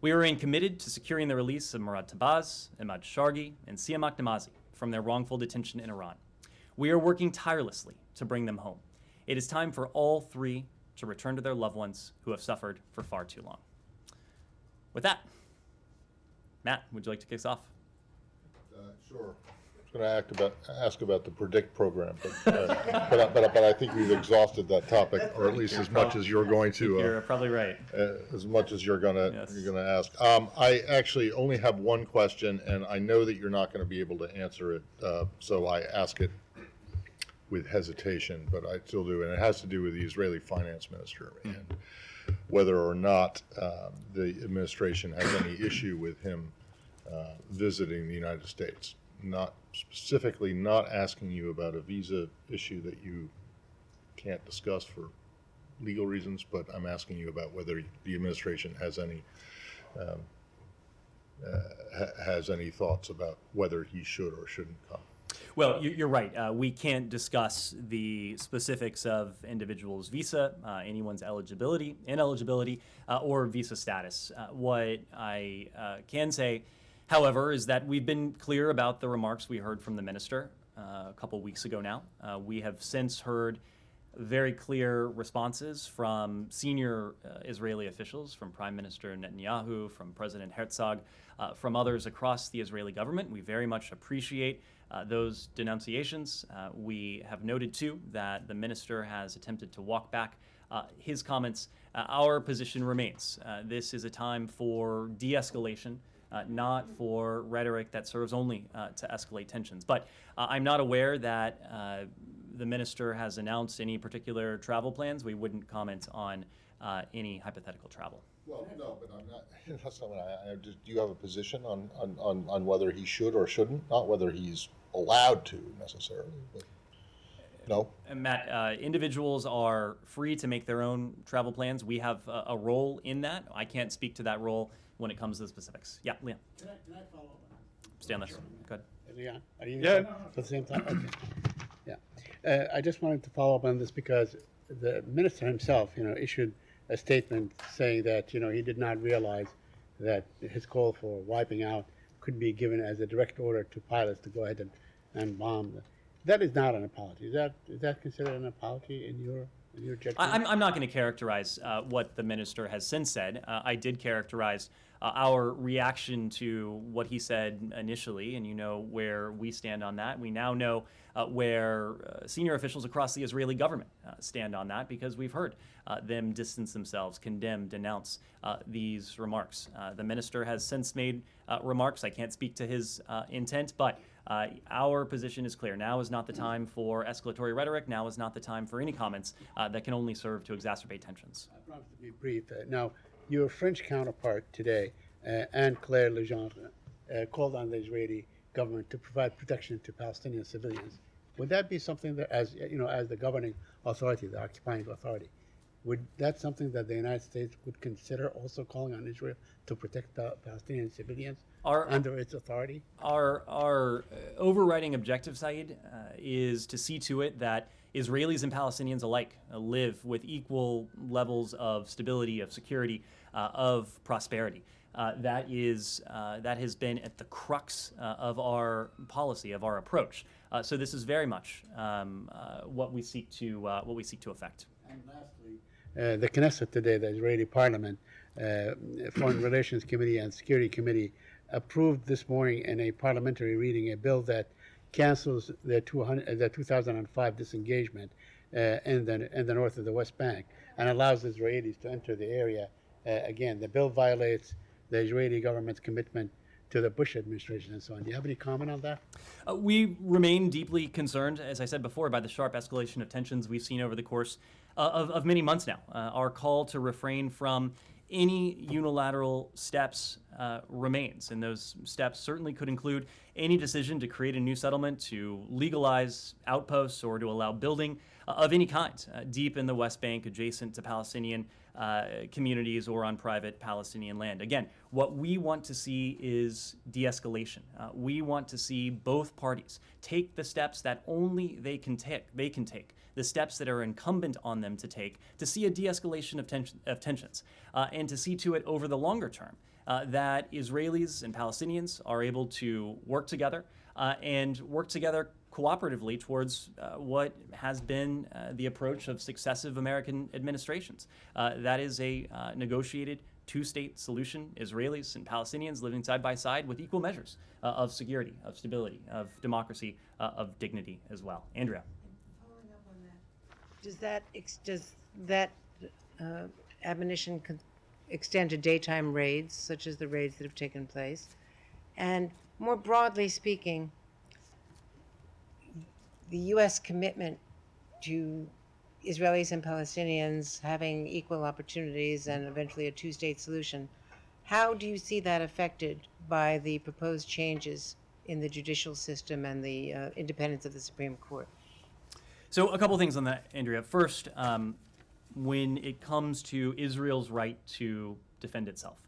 We remain committed to securing the release of Murad Tabaz, Ahmad Shargi, and Siamak Namazi from their wrongful detention in Iran. We are working tirelessly to bring them home. It is time for all three to return to their loved ones who have suffered for far too long. With that, Matt, would you like to kick us off? Sure. I was going to ask about the PREDICT program, but I think we've exhausted that topic, or at least as much as you're going to. You're probably right. As much as you're gonna ask. I actually only have one question, and I know that you're not going to be able to answer it, so I ask it with hesitation, but I still do, and it has to do with the Israeli finance minister and whether or not the administration has any issue with him visiting the United States. Not specifically not asking you about a visa issue that you can't discuss for legal reasons, but I'm asking you about whether the administration has any thoughts about whether he should or shouldn't come. Well, you're right. We can't discuss the specifics of individuals' visa, anyone's eligibility, ineligibility, or visa status. What I can say, however, is that we've been clear about the remarks we heard from the minister a couple weeks ago now. We have since heard very clear responses from senior Israeli officials, from Prime Minister Netanyahu, from President Herzog, from others across the Israeli government. We very much appreciate those denunciations. We have noted, too, that the minister has attempted to walk back his comments. Our position remains. This is a time for de-escalation, not for rhetoric that serves only to escalate tensions. But I'm not aware that the minister has announced any particular travel plans. We wouldn't comment on any hypothetical travel. Well, no, but I'm not. That's not what I just. Do you have a position on whether he should or shouldn't? Not whether he's allowed to necessarily. But no. And Matt, individuals are free to make their own travel plans. We have a role in that. I can't speak to that role when it comes to the specifics. Yeah, Leon. Can I follow up on that? Stay on this. Go ahead. Leon, are you Yeah. at the same time? Okay. Yeah. I just wanted to follow up on this because the minister himself, issued a statement saying that, he did not realize that his call for wiping out could be given as a direct order to pilots to go ahead and bomb. That is not an apology. Is that considered an apology in your judgment? I'm not going to characterize what the minister has since said. I did characterize our reaction to what he said initially, and you know where we stand on that. We now know where senior officials across the Israeli government stand on that, because we've heard them distance themselves, condemn, denounce these remarks. The minister has since made remarks. I can't speak to his intent, but our position is clear. Now is not the time for escalatory rhetoric. Now is not the time for any comments that can only serve to exacerbate tensions. I promise to be brief. Now, your French counterpart today, Anne-Claire Legendre, called on the Israeli government to provide protection to Palestinian civilians. Would that be something that, as the governing authority, the occupying authority, would that something that the United States would consider also calling on Israel to protect the Palestinian civilians under its authority? Our overriding objective, Saeed, is to see to it that Israelis and Palestinians alike live with equal levels of stability, of security, of prosperity. That has been at the crux of our policy, of our approach. So this is very much what we seek to effect. And lastly, the Knesset today, the Israeli Parliament, Foreign Relations Committee and Security Committee approved this morning in a parliamentary reading a bill that cancels the 2005 disengagement in the north of the West Bank and allows Israelis to enter the area. Again, the bill violates the Israeli government's commitment to the Bush administration and so on. Do you have any comment on that? We remain deeply concerned, as I said before, by the sharp escalation of tensions we've seen over the course of many months now. Our call to refrain from any unilateral steps remains, and those steps certainly could include any decision to create a new settlement, to legalize outposts, or to allow building of any kind deep in the West Bank adjacent to Palestinian communities or on private Palestinian land. Again, what we want to see is de-escalation. We want to see both parties take the steps that only they can take, the steps that are incumbent on them to take to see a de-escalation of tensions, and to see to it over the longer term that Israelis and Palestinians are able to work together and work together cooperatively towards what has been the approach of successive American administrations. That is a negotiated two-state solution, Israelis and Palestinians living side by side with equal measures of security, of stability, of democracy, of dignity as well. Andrea. Following up on that, does that admonition extend to daytime raids, such as the raids that have taken place? And more broadly speaking, the U.S. commitment to Israelis and Palestinians having equal opportunities and eventually a two-state solution, how do you see that affected by the proposed changes in the judicial system and the independence of the Supreme Court? So a couple things on that, Andrea. First, when it comes to Israel's right to defend itself,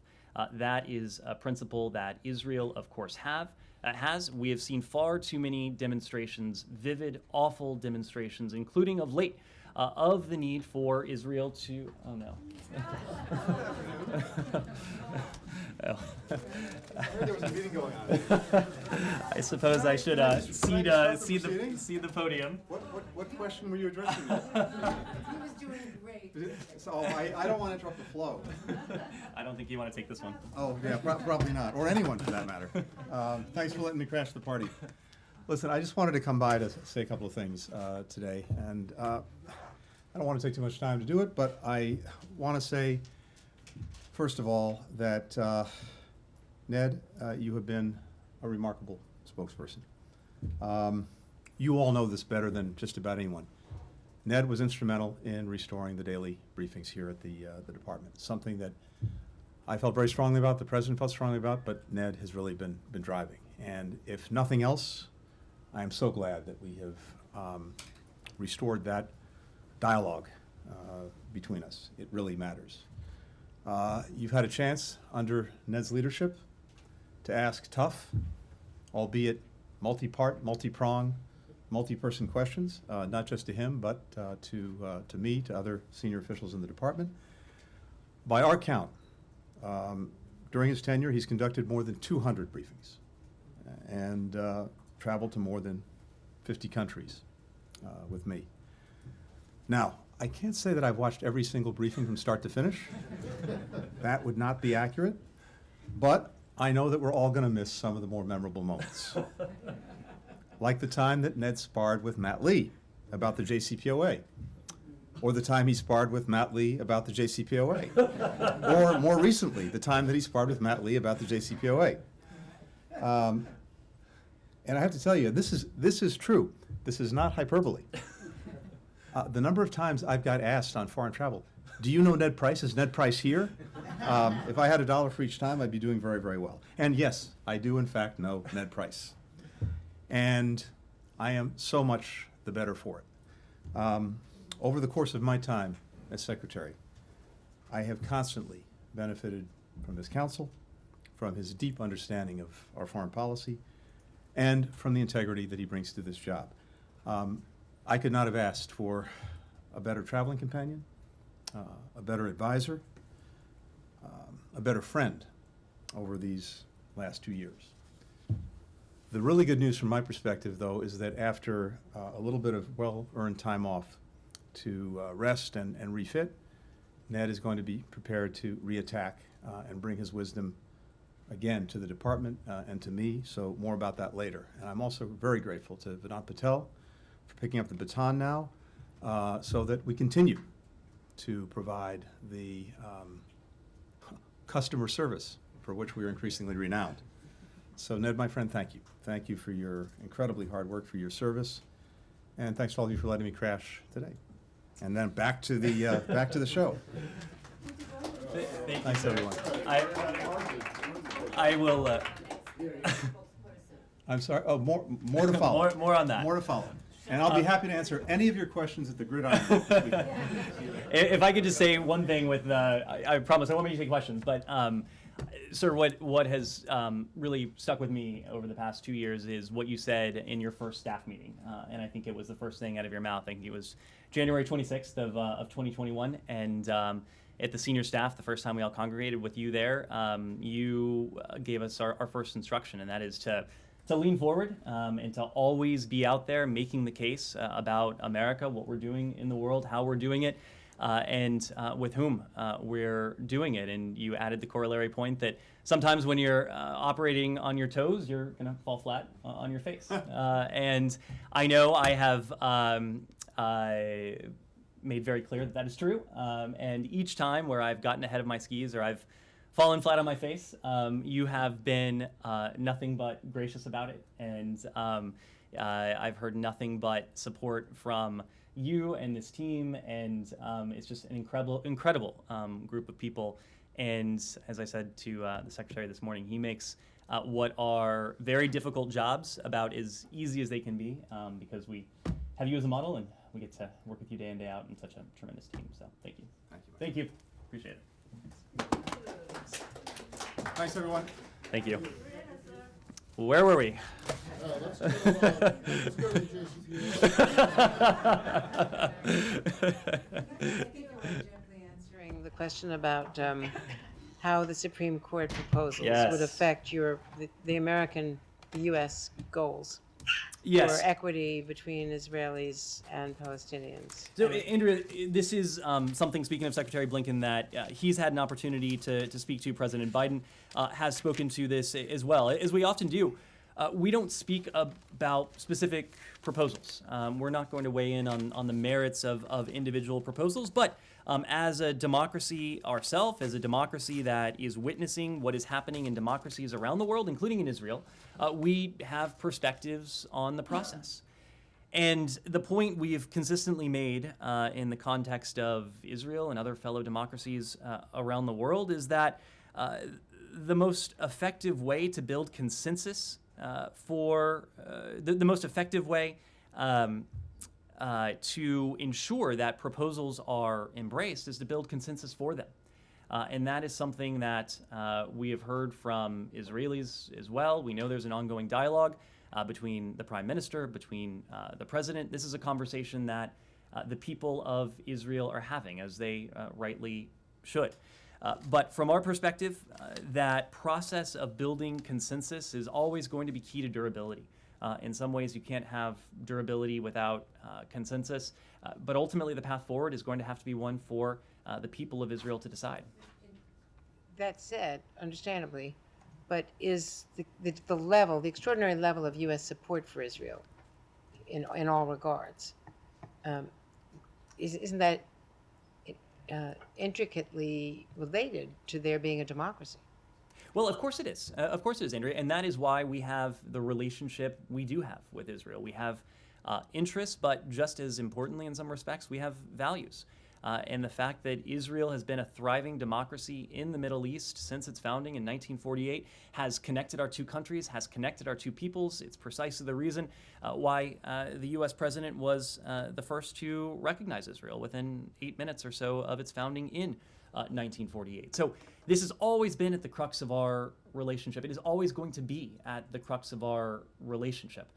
that is a principle that Israel, of course, has. We have seen far too many demonstrations, vivid, awful demonstrations, including of late, of the need for Israel to. Oh no. Oh. I heard there was a meeting going on. I suppose I should cede the podium. What question were you addressing? He was doing great. So I don't want to interrupt the flow. I don't think you want to take this one. Oh, yeah, probably not, or anyone for that matter. Thanks for letting me crash the party. Listen, I just wanted to come by to say a couple of things today, and I don't want to take too much time to do it, but I want to say, first of all, that Ned, you have been a remarkable spokesperson. You all know this better than just about anyone. Ned was instrumental in restoring the daily briefings here at the department, something that I felt very strongly about, the president felt strongly about, but Ned has really been driving. And if nothing else, I am so glad that we have restored that dialogue between us. It really matters. You've had a chance under Ned's leadership to ask tough, albeit multi-part, multi-prong, multi-person questions, not just to him, but to me, to other senior officials in the department. By our count, during his tenure, he's conducted more than 200 briefings and traveled to more than 50 countries with me. Now, I can't say that I've watched every single briefing from start to finish. That would not be accurate. But I know that we're all going to miss some of the more memorable moments. Like the time that Ned sparred with Matt Lee about the JCPOA, or the time he sparred with Matt Lee about the JCPOA, or more recently, the time that he sparred with Matt Lee about the JCPOA. And I have to tell you, this is true. This is not hyperbole. The number of times I've got asked on foreign travel, do you know Ned Price? Is Ned Price here? If I had $1 for each time, I'd be doing very, very well. And yes, I do in fact know Ned Price. And I am so much the better for it. Over the course of my time as secretary, I have constantly benefited from his counsel, from his deep understanding of our foreign policy, and from the integrity that he brings to this job. I could not have asked for a better traveling companion, a better advisor, a better friend over these last 2 years. The really good news from my perspective, though, is that after a little bit of well-earned time off to rest and refit, Ned is going to be prepared to reattack and bring his wisdom again to the department and to me, so more about that later. And I'm also very grateful to Vedant Patel for picking up the baton now so that we continue to provide the customer service for which we are increasingly renowned. So Ned, my friend, thank you. Thank you for your incredibly hard work, for your service, and thanks to all of you for letting me crash today. And then back to the show. Thank you, Thanks, sir. everyone. I will. I'm sorry. Oh, more to follow. More on that. More to follow. And I'll be happy to answer any of your questions at the Gridiron Group this weekend. If I could just say one thing with, I promise I won't make you take questions, but sir, what has really stuck with me over the past 2 years is what you said in your first staff meeting, and I think it was the first thing out of your mouth. I think it was January 26th of 2021, and at the senior staff, the first time we all congregated with you there, you gave us our first instruction, and that is to lean forward and to always be out there making the case about America, what we're doing in the world, how we're doing it, and with whom we're doing it. And you added the corollary point that sometimes when you're operating on your toes, you're going to fall flat on your face. And I know I have made very clear that that is true. And each time where I've gotten ahead of my skis or I've fallen flat on my face, you have been nothing but gracious about it, and I've heard nothing but support from you and this team, and it's just an incredible group of people. And as I said to the secretary this morning, he makes what are very difficult jobs about as easy as they can be, because we have you as a model, and we get to work with you day in, day out in such a tremendous team. So thank you. Thank you. Appreciate it. Thanks, everyone. Thank you. Where were we? Let's go to JCPS. I think you were gently answering the question about how the Supreme Court proposals Yes. would affect the American, the U.S. goals Yes. for equity between Israelis and Palestinians. So, Andrea, this is something, speaking of Secretary Blinken, that he's had an opportunity to speak to. President Biden has spoken to this as well, as we often do. We don't speak about specific proposals. We're not going to weigh in on the merits of individual proposals, but as a democracy ourselves, as a democracy that is witnessing what is happening in democracies around the world, including in Israel, we have perspectives on the process. And the point we have consistently made in the context of Israel and other fellow democracies around the world is that the most effective way to build consensus the most effective way to ensure that proposals are embraced is to build consensus for them. And that is something that we have heard from Israelis as well. We know there's an ongoing dialogue between the prime minister, between the president. This is a conversation that the people of Israel are having, as they rightly should. But from our perspective, that process of building consensus is always going to be key to durability. In some ways, you can't have durability without consensus, but ultimately the path forward is going to have to be one for the people of Israel to decide. That said, understandably, but is the level, the extraordinary level of U.S. support for Israel in all regards, isn't that intricately related to there being a democracy? Well, of course it is. Of course it is, Andrea. And that is why we have the relationship we do have with Israel. We have interests, but just as importantly in some respects, we have values. And the fact that Israel has been a thriving democracy in the Middle East since its founding in 1948 has connected our two countries, has connected our two peoples. It's precisely the reason why the U.S. president was the first to recognize Israel within 8 minutes or so of its founding in 1948. So this has always been at the crux of our relationship. It is always going to be at the crux of our relationship.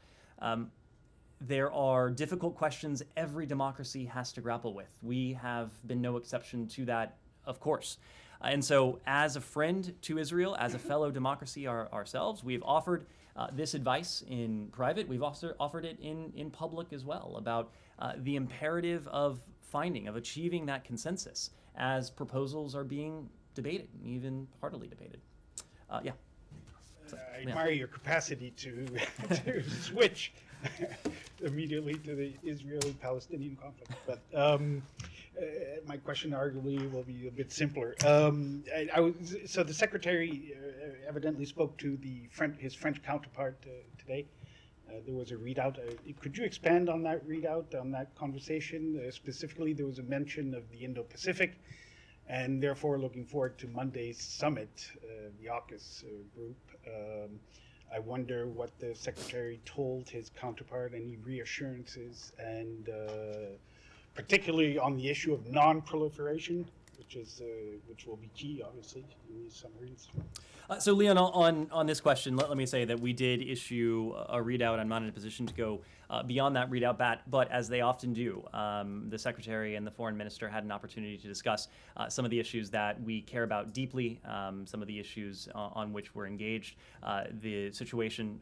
There are difficult questions every democracy has to grapple with. We have been no exception to that, of course. And so as a friend to Israel, as a fellow democracy ourselves, we have offered this advice in private. We've also offered it in public as well about the imperative of achieving that consensus as proposals are being debated, even heartily debated. Yeah. So, I admire your capacity to switch immediately to the Israeli-Palestinian conflict. But my question arguably will be a bit simpler. So the secretary evidently spoke to his French counterpart today. There was a readout. Could you expand on that readout, on that conversation? Specifically, there was a mention of the Indo-Pacific. and therefore looking forward to Monday's summit, the AUKUS group. I wonder what the Secretary told his counterpart, any reassurances, and particularly on the issue of non-proliferation, which will be key, obviously, in these submarines. So, Leon, on this question, let me say that we did issue a readout. I'm not in a position to go beyond that readout, but as they often do, the Secretary and the Foreign Minister had an opportunity to discuss some of the issues that we care about deeply, some of the issues on which we're engaged. The situation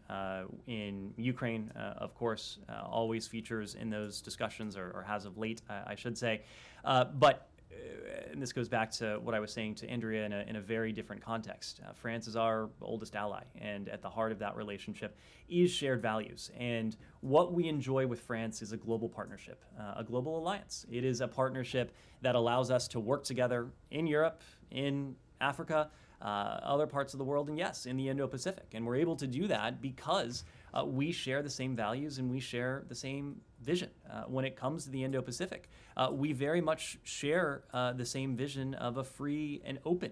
in Ukraine, of course, always features in those discussions, or has of late, I should say. And this goes back to what I was saying to Andrea in a very different context. France is our oldest ally, and at the heart of that relationship is shared values. And what we enjoy with France is a global partnership, a global alliance. It is a partnership that allows us to work together in Europe, in Africa, other parts of the world, and yes, in the Indo-Pacific. And we're able to do that because we share the same values and we share the same vision. When it comes to the Indo-Pacific, we very much share the same vision of a free and open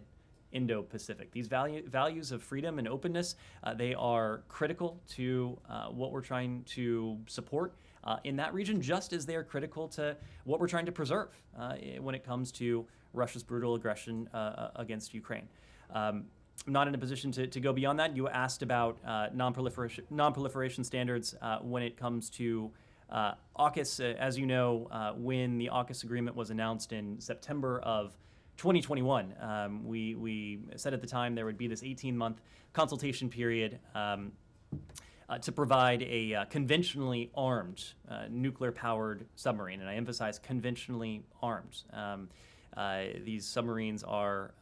Indo-Pacific. These values of freedom and openness, they are critical to what we're trying to support in that region, just as they are critical to what we're trying to preserve when it comes to Russia's brutal aggression against Ukraine. I'm not in a position to go beyond that. You asked about non-proliferation standards when it comes to AUKUS. As you know, when the AUKUS agreement was announced in September of 2021, we said at the time there would be this 18-month consultation period to provide a conventionally armed nuclear-powered submarine, and I emphasize conventionally armed. These submarines are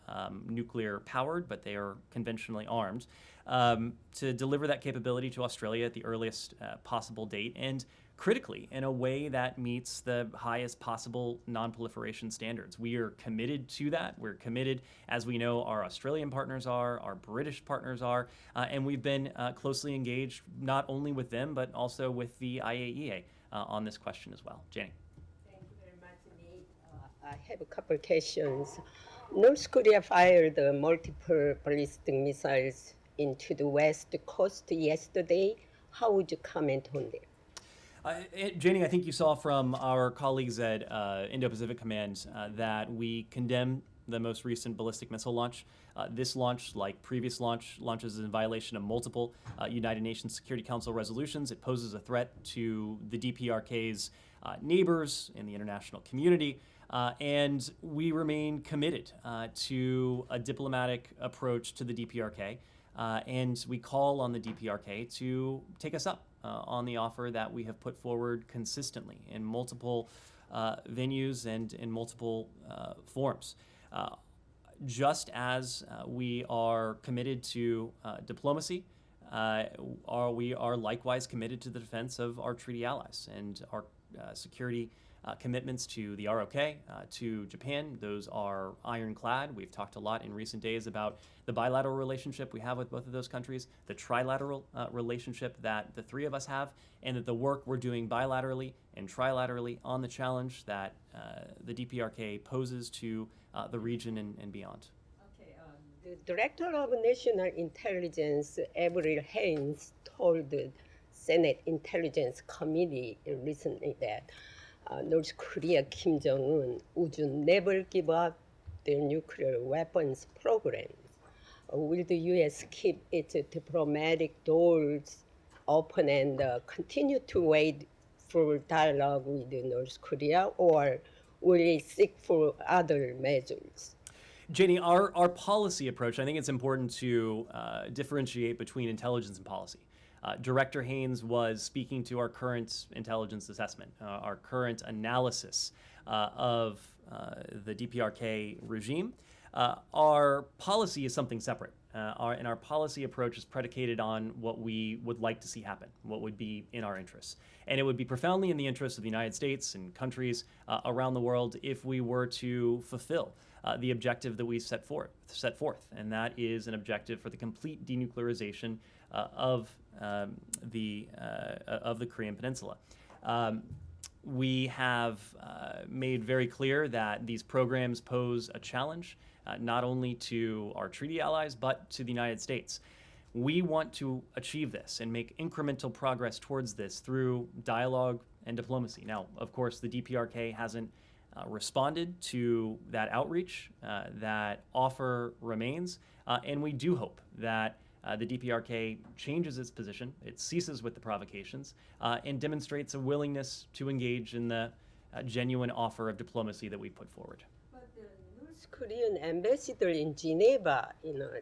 nuclear-powered, but they are conventionally armed, to deliver that capability to Australia at the earliest possible date, and critically, in a way that meets the highest possible non-proliferation standards. We are committed to that. We're committed, as we know our Australian partners are, our British partners are, and we've been closely engaged not only with them, but also with the IAEA on this question as well. Jenny. I have a couple of questions. North Korea fired multiple ballistic missiles into the west coast yesterday. How would you comment on that? Janie, I think you saw from our colleagues at Indo-Pacific Command that we condemn the most recent ballistic missile launch. This launch, like previous launches, is in violation of multiple United Nations Security Council resolutions. It poses a threat to the DPRK's neighbors in the international community. And we remain committed to a diplomatic approach to the DPRK. And we call on the DPRK to take us up on the offer that we have put forward consistently in multiple venues and in multiple forms. Just as we are committed to diplomacy, we are likewise committed to the defense of our treaty allies and our security commitments to the ROK, to Japan. Those are ironclad. We've talked a lot in recent days about the bilateral relationship we have with both of those countries, the trilateral relationship that the three of us have, and that the work we're doing bilaterally and trilaterally on the challenge that the DPRK poses to the region and beyond. Okay, the Director of National Intelligence, Avril Haines, told the Senate Intelligence Committee recently that North Korea Kim Jong-un would never give up their nuclear weapons programs. Will the U.S. keep its diplomatic doors open and continue to wait for dialogue with North Korea, or will it seek for other measures? Janie, our policy approach, I think it's important to differentiate between intelligence and policy. Director Haines was speaking to our current intelligence assessment, our current analysis of the DPRK regime. Our policy is something separate, and our policy approach is predicated on what we would like to see happen, what would be in our interests. And it would be profoundly in the interests of the United States and countries around the world if we were to fulfill the objective that we set forth, and that is an objective for the complete denuclearization of the Korean Peninsula. We have made very clear that these programs pose a challenge not only to our treaty allies but to the United States. We want to achieve this and make incremental progress towards this through dialogue and diplomacy. Now, of course, the DPRK hasn't responded to that outreach. That offer remains, and we do hope that the DPRK changes its position, it ceases with the provocations, and demonstrates a willingness to engage in the genuine offer of diplomacy that we put forward. But the North Korean ambassador in Geneva,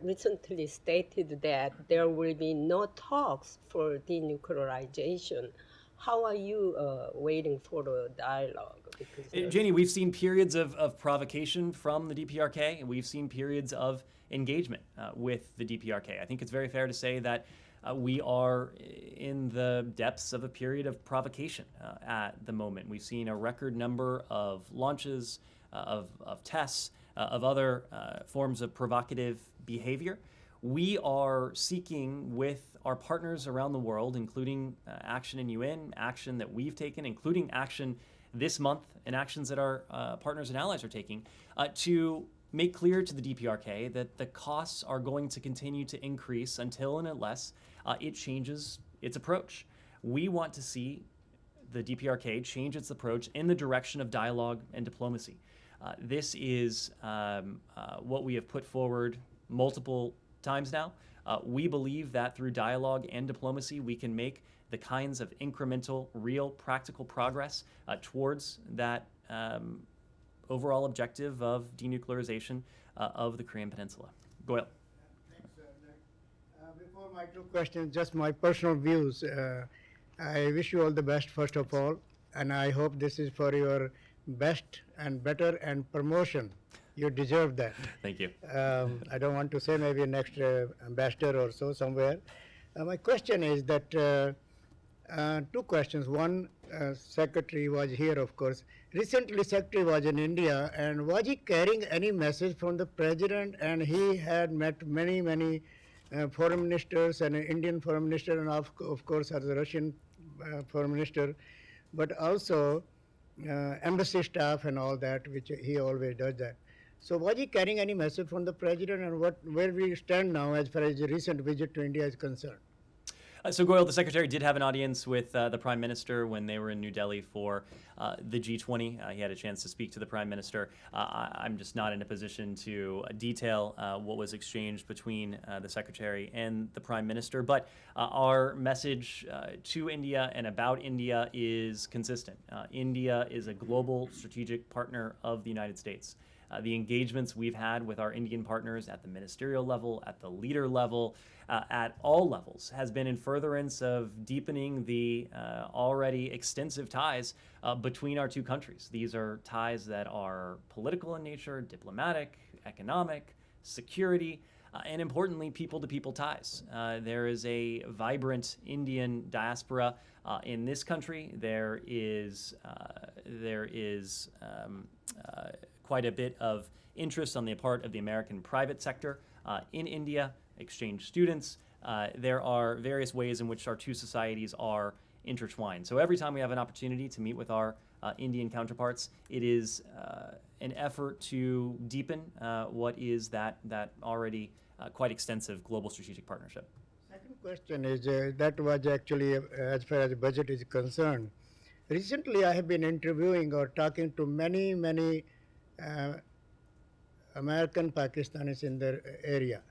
recently stated that there will be no talks for denuclearization. How are you waiting for the dialogue? Because Janie, we've seen periods of provocation from the DPRK, and we've seen periods of engagement with the DPRK. I think it's very fair to say that we are in the depths of a period of provocation at the moment. We've seen a record number of launches, of tests, of other forms of provocative behavior. We are seeking with our partners around the world, including action in UN, action that we've taken, including action this month and actions that our partners and allies are taking, to make clear to the DPRK that the costs are going to continue to increase until and unless it changes its approach. We want to see the DPRK change its approach in the direction of dialogue and diplomacy. This is what we have put forward multiple times now. We believe that through dialogue and diplomacy, we can make the kinds of incremental, real, practical progress towards that overall objective of denuclearization of the Korean Peninsula. Goyle. Thanks, Nick. Before my two questions, just my personal views. I wish you all the best, first of all, and I hope this is for your best and better and promotion. You deserve that. Thank you. I don't want to say maybe next ambassador or so somewhere. My question is that two questions. One, Secretary was here, of course. Recently, Secretary was in India, and was he carrying any message from the President? And he had met many foreign ministers and an Indian foreign minister, and of course, as a Russian foreign minister, but also embassy staff and all that, which he always does that. So was he carrying any message from the President, and where we stand now as far as the recent visit to India is concerned? So Goyle, the Secretary did have an audience with the Prime Minister when they were in New Delhi for the G20. He had a chance to speak to the Prime Minister. I'm just not in a position to detail what was exchanged between the Secretary and the Prime Minister, but our message to India and about India is consistent. India is a global strategic partner of the United States. The engagements we've had with our Indian partners at the ministerial level, at the leader level, at all levels, has been in furtherance of deepening the already extensive ties between our two countries. These are ties that are political in nature, diplomatic, economic, security, and importantly, people-to-people ties. There is a vibrant Indian diaspora in this country. There is quite a bit of interest on the part of the American private sector in India, exchange students. There are various ways in which our two societies are intertwined. So every time we have an opportunity to meet with our Indian counterparts, it is an effort to deepen what is that already quite extensive global strategic partnership. Second question is, that was actually as far as the budget is concerned. Recently, I have been interviewing or talking to many American Pakistanis in their area.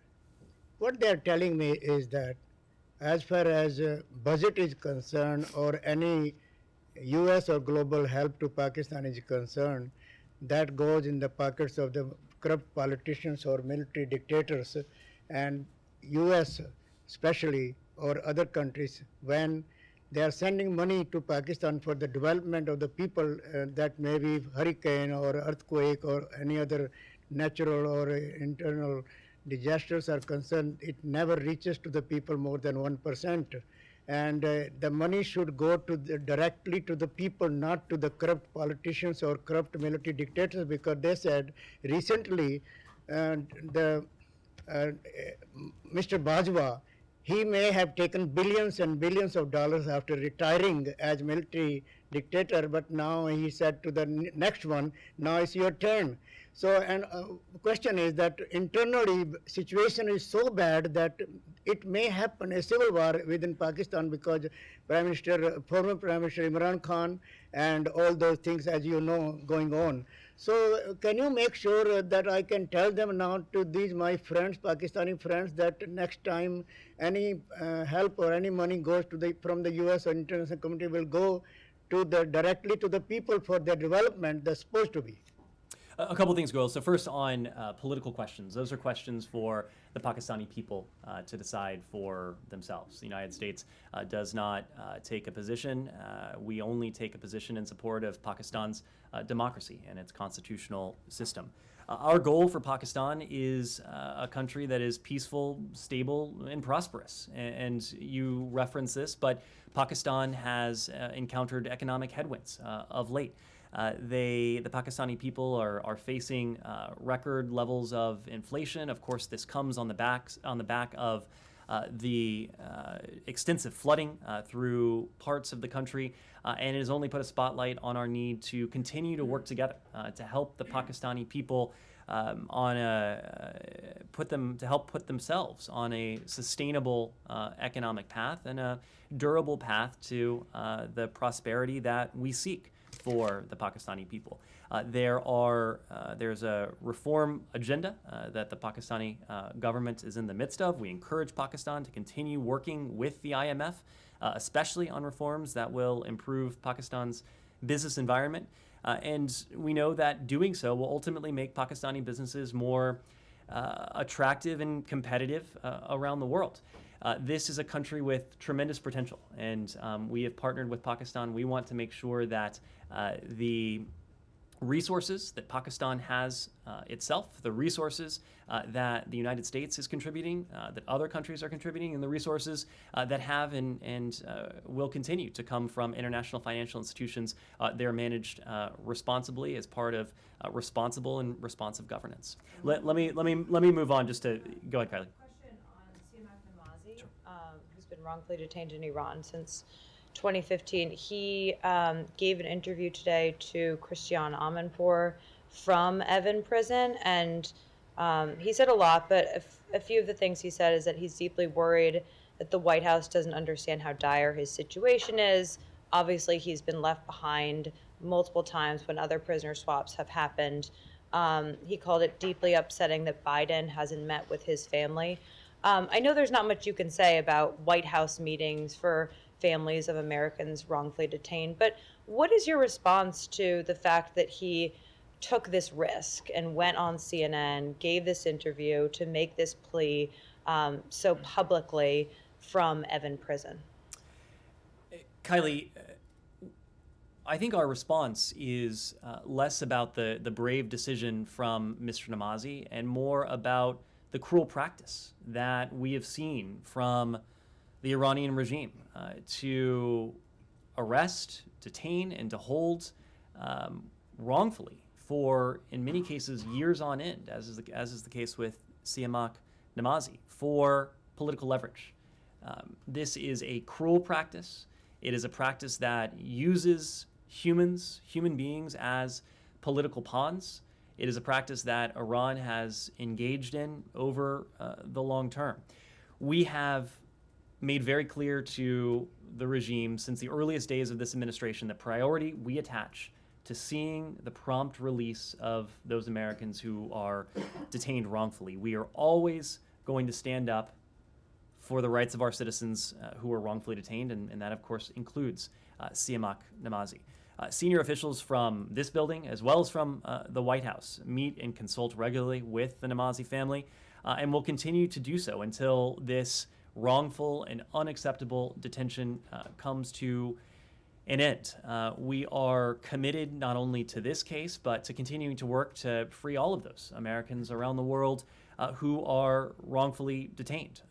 What they are telling me is that as far as budget is concerned or any US or global help to Pakistan is concerned, that goes in the pockets of the corrupt politicians or military dictators, and US especially or other countries, when they are sending money to Pakistan for the development of the people, that may be hurricane or earthquake or any other natural or internal disasters are concerned, it never reaches to the people more than 1%. And the money should go to directly to the people, not to the corrupt politicians or corrupt military dictators, because they said recently Mr. Bajwa, he may have taken billions and billions of dollars after retiring as military dictator, but now he said to the next one, now it's your turn. So, and question is that internally situation is so bad that it may happen a civil war within Pakistan because former Prime Minister Imran Khan and all those things, as you know, going on. So can you make sure that I can tell them now to these my friends, Pakistani friends, that next time any help or any money goes to from the US or international community will go to directly to the people for their development, they're supposed to be? A couple things, Goel. So first on political questions. Those are questions for the Pakistani people to decide for themselves. The United States does not take a position. We only take a position in support of Pakistan's democracy and its constitutional system. Our goal for Pakistan is a country that is peaceful, stable, and prosperous. And you reference this, but Pakistan has encountered economic headwinds of late. The Pakistani people are facing record levels of inflation. Of course, this comes on the back of the extensive flooding through parts of the country, and it has only put a spotlight on our need to continue to work together to help the Pakistani people help put themselves on a sustainable economic path and a durable path to the prosperity that we seek for the Pakistani people. There's a reform agenda that the Pakistani government is in the midst of. We encourage Pakistan to continue working with the IMF, especially on reforms that will improve Pakistan's business environment. And we know that doing so will ultimately make Pakistani businesses more attractive and competitive around the world. This is a country with tremendous potential, and we have partnered with Pakistan. We want to make sure that the resources that Pakistan has itself, the resources that the United States is contributing, that other countries are contributing, and the resources that have and will continue to come from international financial institutions, they're managed responsibly as part of responsible and responsive governance. Let me move on just to go ahead, Kylie. Question on Siamak Namazi, who's been wrongfully detained in Iran since 2015. He gave an interview today to Christiane Amanpour from Evin Prison, and he said a lot, but a few of the things he said is that he's deeply worried that the White House doesn't understand how dire his situation is. Obviously, he's been left behind multiple times when other prisoner swaps have happened. He called it deeply upsetting that Biden hasn't met with his family. I know there's not much you can say about White House meetings for families of Americans wrongfully detained, but what is your response to the fact that he took this risk and went on CNN, gave this interview to make this plea so publicly from Evin Prison? Kylie, I think our response is less about the brave decision from Mr. Namazi and more about the cruel practice that we have seen from the Iranian regime to arrest, detain, and to hold wrongfully for, in many cases, years on end, as is the case with Siamak Namazi, for political leverage. This is a cruel practice. It is a practice that uses human beings, as political pawns. It is a practice that Iran has engaged in over the long term. We have made very clear to the regime since the earliest days of this administration the priority we attach to seeing the prompt release of those Americans who are detained wrongfully. We are always going to stand up for the rights of our citizens who are wrongfully detained, and that, of course, includes Siamak Namazi. Senior officials from this building, as well as from the White House, meet and consult regularly with the Namazi family, and will continue to do so until this wrongful and unacceptable detention comes to an end. We are committed not only to this case, but to continuing to work to free all of those Americans around the world who are wrongfully detained.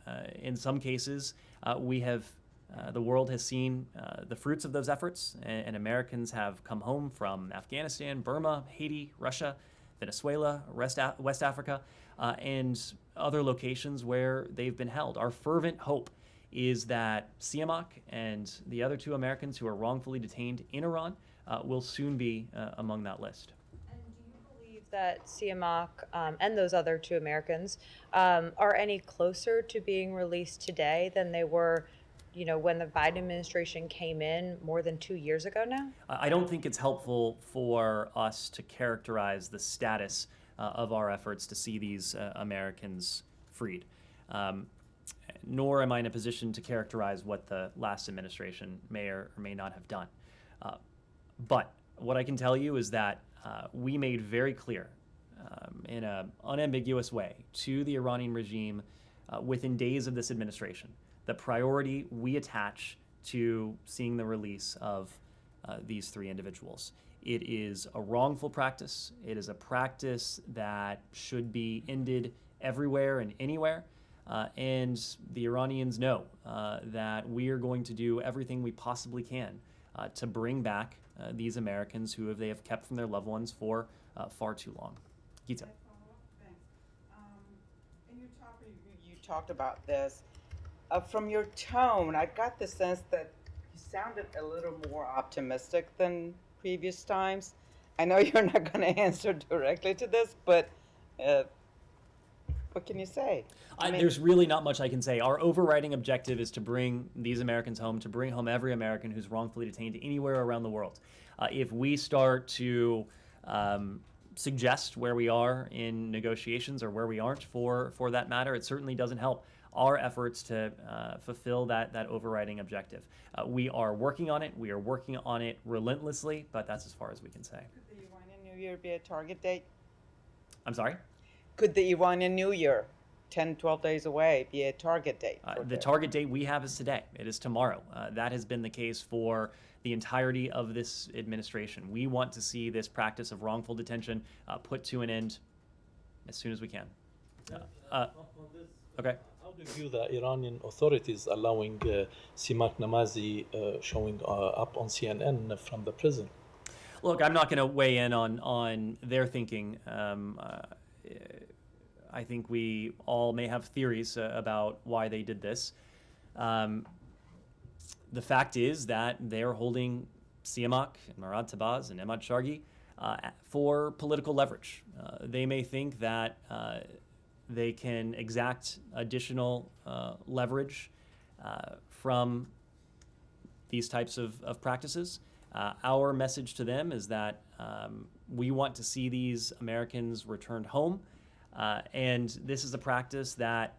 In some cases, the world has seen the fruits of those efforts, and Americans have come home from Afghanistan, Burma, Haiti, Russia, Venezuela, West Africa, and other locations where they've been held. Our fervent hope is that Siamak and the other 2 Americans who are wrongfully detained in Iran will soon be among that list. And do you believe that Siamak and those other 2 Americans are any closer to being released today than they were, when the Biden administration came in more than 2 years ago now? I don't think it's helpful for us to characterize the status of our efforts to see these Americans freed. Nor am I in a position to characterize what the last administration may or may not have done. But what I can tell you is that we made very clear in an unambiguous way to the Iranian regime within days of this administration the priority we attach to seeing the release of these 3 individuals. It is a wrongful practice. It is a practice that should be ended everywhere and anywhere. And the Iranians know that we are going to do everything we possibly can to bring back these Americans who they have kept from their loved ones for far too long. Gita. Thanks. In your topic, you talked about this. From your tone, I got the sense that you sounded a little more optimistic than previous times. I know you're not going to answer directly to this, but what can you say? There's really not much I can say. Our overriding objective is to bring these Americans home, to bring home every American who's wrongfully detained anywhere around the world. If we start to suggest where we are in negotiations or where we aren't for that matter, it certainly doesn't help our efforts to fulfill that overriding objective. We are working on it. We are working on it relentlessly, but that's as far as we can say. Could the Iranian New Year be a target date? I'm sorry? Could the Iranian New Year, 10, 12 days away, be a target date? The target date we have is today. It is tomorrow. That has been the case for the entirety of this administration. We want to see this practice of wrongful detention put to an end as soon as we can. Okay. How do you view the Iranian authorities allowing Siamak Namazi showing up on CNN from the prison? Look, I'm not going to weigh in on their thinking. I think we all may have theories about why they did this. The fact is that they're holding Siamak and Murad Tabaz and Emad Shargi for political leverage. They may think that they can exact additional leverage from these types of practices. Our message to them is that we want to see these Americans returned home. And this is a practice that,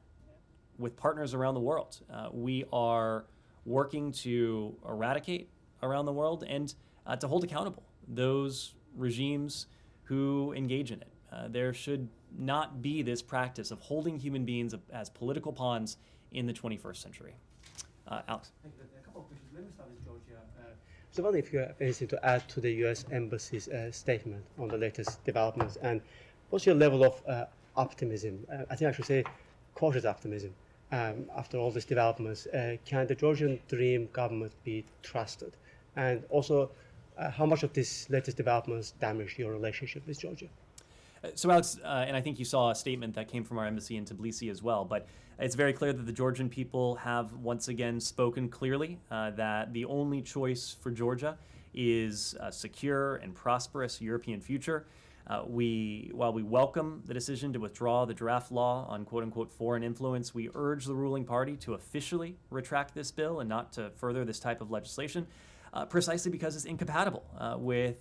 with partners around the world, we are working to eradicate around the world and to hold accountable those regimes who engage in it. There should not be this practice of holding human beings as political pawns in the 21st century. Alex. Thank you. A couple of questions. Let me start with Georgia. So I wonder if you have anything to add to the U.S. Embassy's statement on the latest developments, and what's your level of optimism? I think I should say cautious optimism. After all these developments, can the Georgian Dream government be trusted? And also, how much of these latest developments damage your relationship with Georgia? So Alex, and I think you saw a statement that came from our embassy in Tbilisi as well, but it's very clear that the Georgian people have once again spoken clearly that the only choice for Georgia is a secure and prosperous European future. While we welcome the decision to withdraw the draft law on quote-unquote foreign influence, we urge the ruling party to officially retract this bill and not to further this type of legislation, precisely because it's incompatible with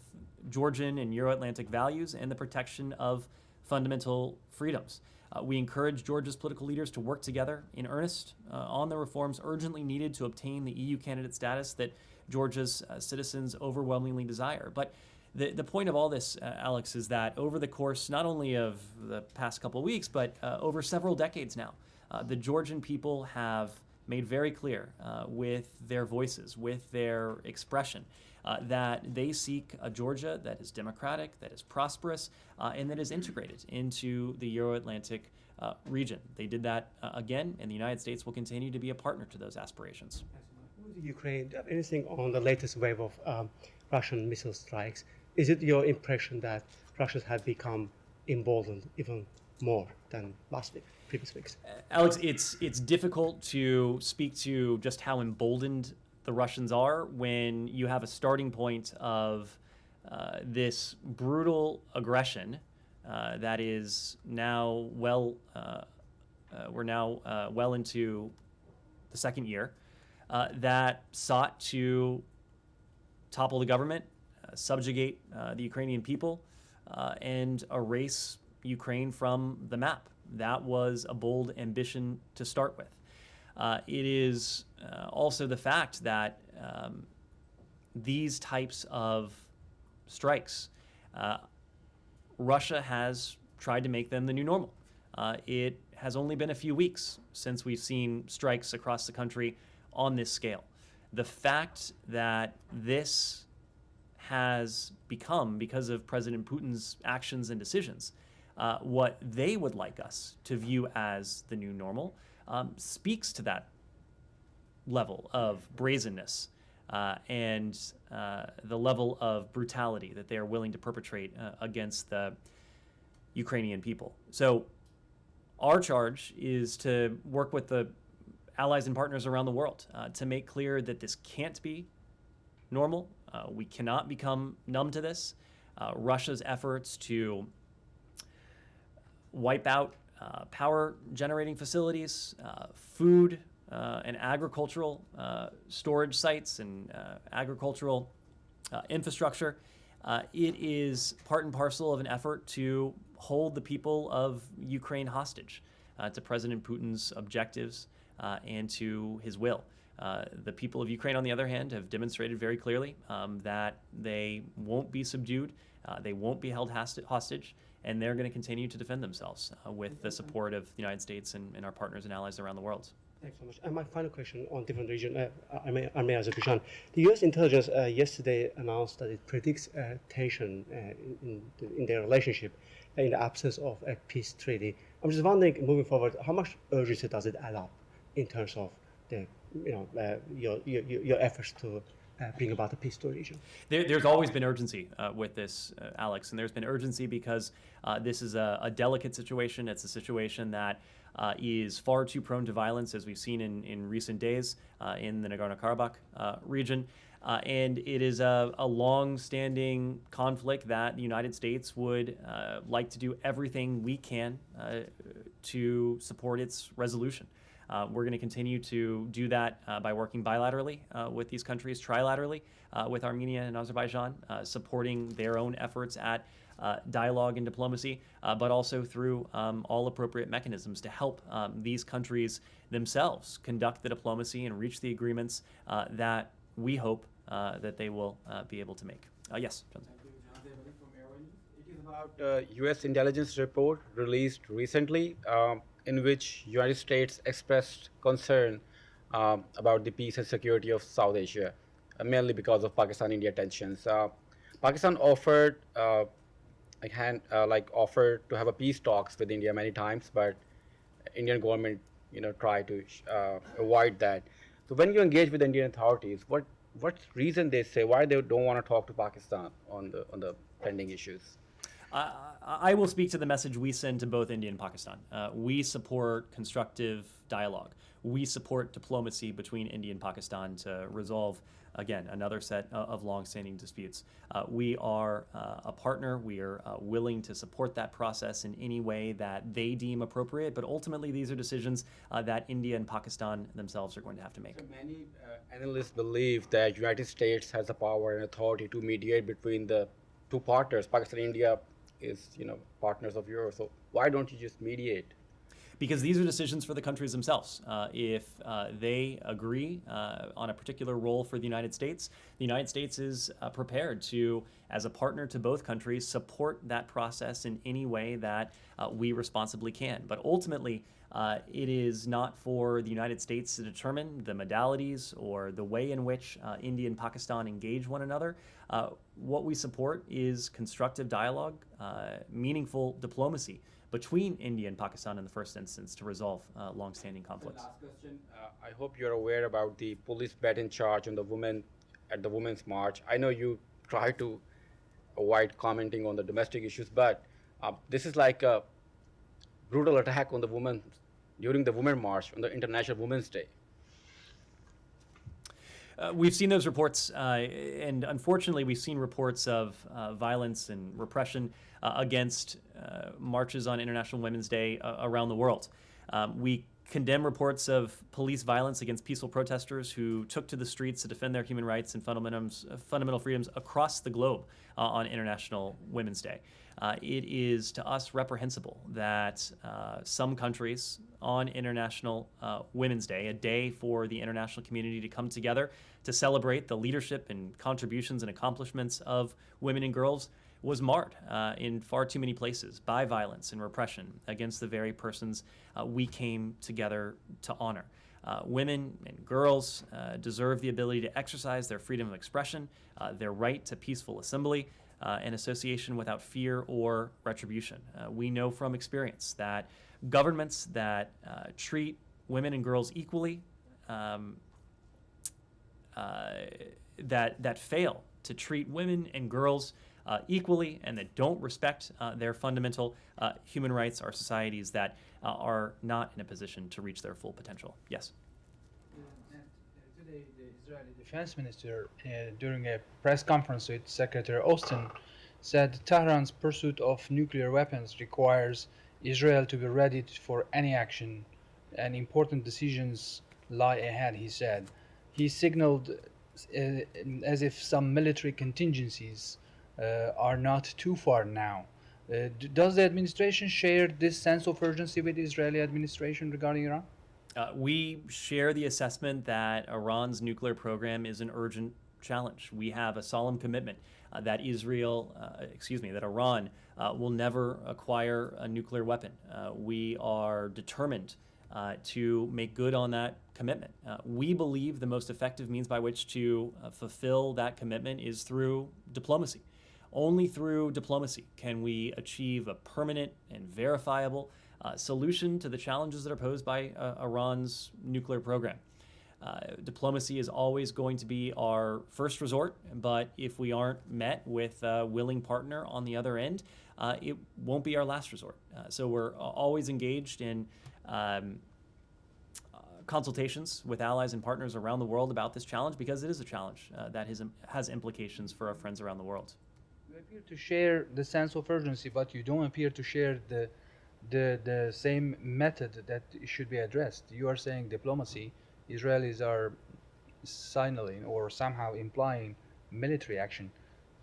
Georgian and Euro-Atlantic values and the protection of fundamental freedoms. We encourage Georgia's political leaders to work together in earnest on the reforms urgently needed to obtain the EU candidate status that Georgia's citizens overwhelmingly desire. But the point of all this, Alex, is that over the course not only of the past couple of weeks, but over several decades now, the Georgian people have made very clear with their voices, with their expression, that they seek a Georgia that is democratic, that is prosperous, and that is integrated into the Euro-Atlantic region. They did that again, and the United States will continue to be a partner to those aspirations. With Ukraine, do you have anything on the latest wave of Russian missile strikes? Is it your impression that Russians have become emboldened even more than last week? previous weeks. Alex, it's difficult to speak to just how emboldened the Russians are when you have a starting point of this brutal aggression that is now we're now well into the second year that sought to topple the government, subjugate the Ukrainian people, and erase Ukraine from the map. That was a bold ambition to start with. It is also the fact that these types of strikes, Russia has tried to make them the new normal. It has only been a few weeks since we've seen strikes across the country on this scale. The fact that this has become, because of President Putin's actions and decisions, what they would like us to view as the new normal, speaks to that level of brazenness and the level of brutality that they are willing to perpetrate against the Ukrainian people. So our charge is to work with the allies and partners around the world to make clear that this can't be normal. We cannot become numb to this. Russia's efforts to wipe out power generating facilities, food and agricultural storage sites and agricultural infrastructure. It is part and parcel of an effort to hold the people of Ukraine hostage to President Putin's objectives and to his will. The people of Ukraine, on the other hand, have demonstrated very clearly that they won't be subdued, they won't be held hostage, and they're going to continue to defend themselves with the support of the United States and our partners and allies around the world. Thanks so much. And my final question on different region, Armenia, Azerbaijan. The U.S. intelligence yesterday announced that it predicts tension in their relationship in the absence of a peace treaty. I'm just wondering, moving forward, how much urgency does it add up in terms of the, your efforts to bring about a peace to the region? There's always been urgency with this, Alex, and there's been urgency because this is a delicate situation. It's a situation that is far too prone to violence, as we've seen in recent days in the Nagorno-Karabakh region. And it is a long-standing conflict that the United States would like to do everything we can to support its resolution. We're going to continue to do that by working bilaterally with these countries, trilaterally with Armenia and Azerbaijan, supporting their own efforts at dialogue and diplomacy, but also through all appropriate mechanisms to help these countries themselves conduct the diplomacy and reach the agreements that we hope that they will be able to make. Yes, Johnson. It is about U.S. intelligence report released recently in which United States expressed concern about the peace and security of South Asia, mainly because of Pakistan-India tensions. Pakistan offered offered to have a peace talks with India many times, but Indian government, tried to avoid that. So when you engage with Indian authorities, what reason they say why they don't want to talk to Pakistan on the pending issues? I will speak to the message we send to both India and Pakistan. We support constructive dialogue. We support diplomacy between India and Pakistan to resolve, again, another set of long-standing disputes. We are a partner. We are willing to support that process in any way that they deem appropriate, but ultimately these are decisions that India and Pakistan themselves are going to have to make. So many analysts believe that United States has the power and authority to mediate between the two partners. Pakistan and India is, partners of yours. So why don't you just mediate? Because these are decisions for the countries themselves. If they agree on a particular role for the United States is prepared to, as a partner to both countries, support that process in any way that we responsibly can. But ultimately, it is not for the United States to determine the modalities or the way in which India and Pakistan engage one another. What we support is constructive dialogue, meaningful diplomacy between India and Pakistan in the first instance to resolve long-standing conflicts. Last question. I hope you're aware about the police bat-in charge on the women at the Women's March. I know you try to avoid commenting on the domestic issues, but this is like a brutal attack on the women during the Women March on the International Women's Day? We've seen those reports, and unfortunately, we've seen reports of violence and repression against marches on International Women's Day around the world. We condemn reports of police violence against peaceful protesters who took to the streets to defend their human rights and fundamental freedoms across the globe on International Women's Day. It is to us reprehensible that some countries on International Women's Day, a day for the international community to come together to celebrate the leadership and contributions and accomplishments of women and girls, was marred in far too many places by violence and repression against the very persons we came together to honor. Women and girls deserve the ability to exercise their freedom of expression, their right to peaceful assembly, and association without fear or retribution. We know from experience that governments that treat women and girls equally, that fail to treat women and girls equally and that don't respect their fundamental human rights are societies that are not in a position to reach their full potential. Yes? Today, the Israeli defense minister, during a press conference with Secretary Austin, said Tehran's pursuit of nuclear weapons requires Israel to be ready for any action, and important decisions lie ahead, he said. He signaled as if some military contingencies are not too far now. Does the administration share this sense of urgency with the Israeli administration regarding Iran? We share the assessment that Iran's nuclear program is an urgent challenge. We have a solemn commitment that Iran will never acquire a nuclear weapon. We are determined to make good on that commitment. We believe the most effective means by which to fulfill that commitment is through diplomacy. Only through diplomacy can we achieve a permanent and verifiable solution to the challenges that are posed by Iran's nuclear program. Diplomacy is always going to be our first resort, but if we aren't met with a willing partner on the other end, it won't be our last resort. So we're always engaged in consultations with allies and partners around the world about this challenge because it is a challenge that has implications for our friends around the world. You appear to share the sense of urgency, but you don't appear to share the same method that it should be addressed. You are saying diplomacy. Israelis are signaling or somehow implying military action.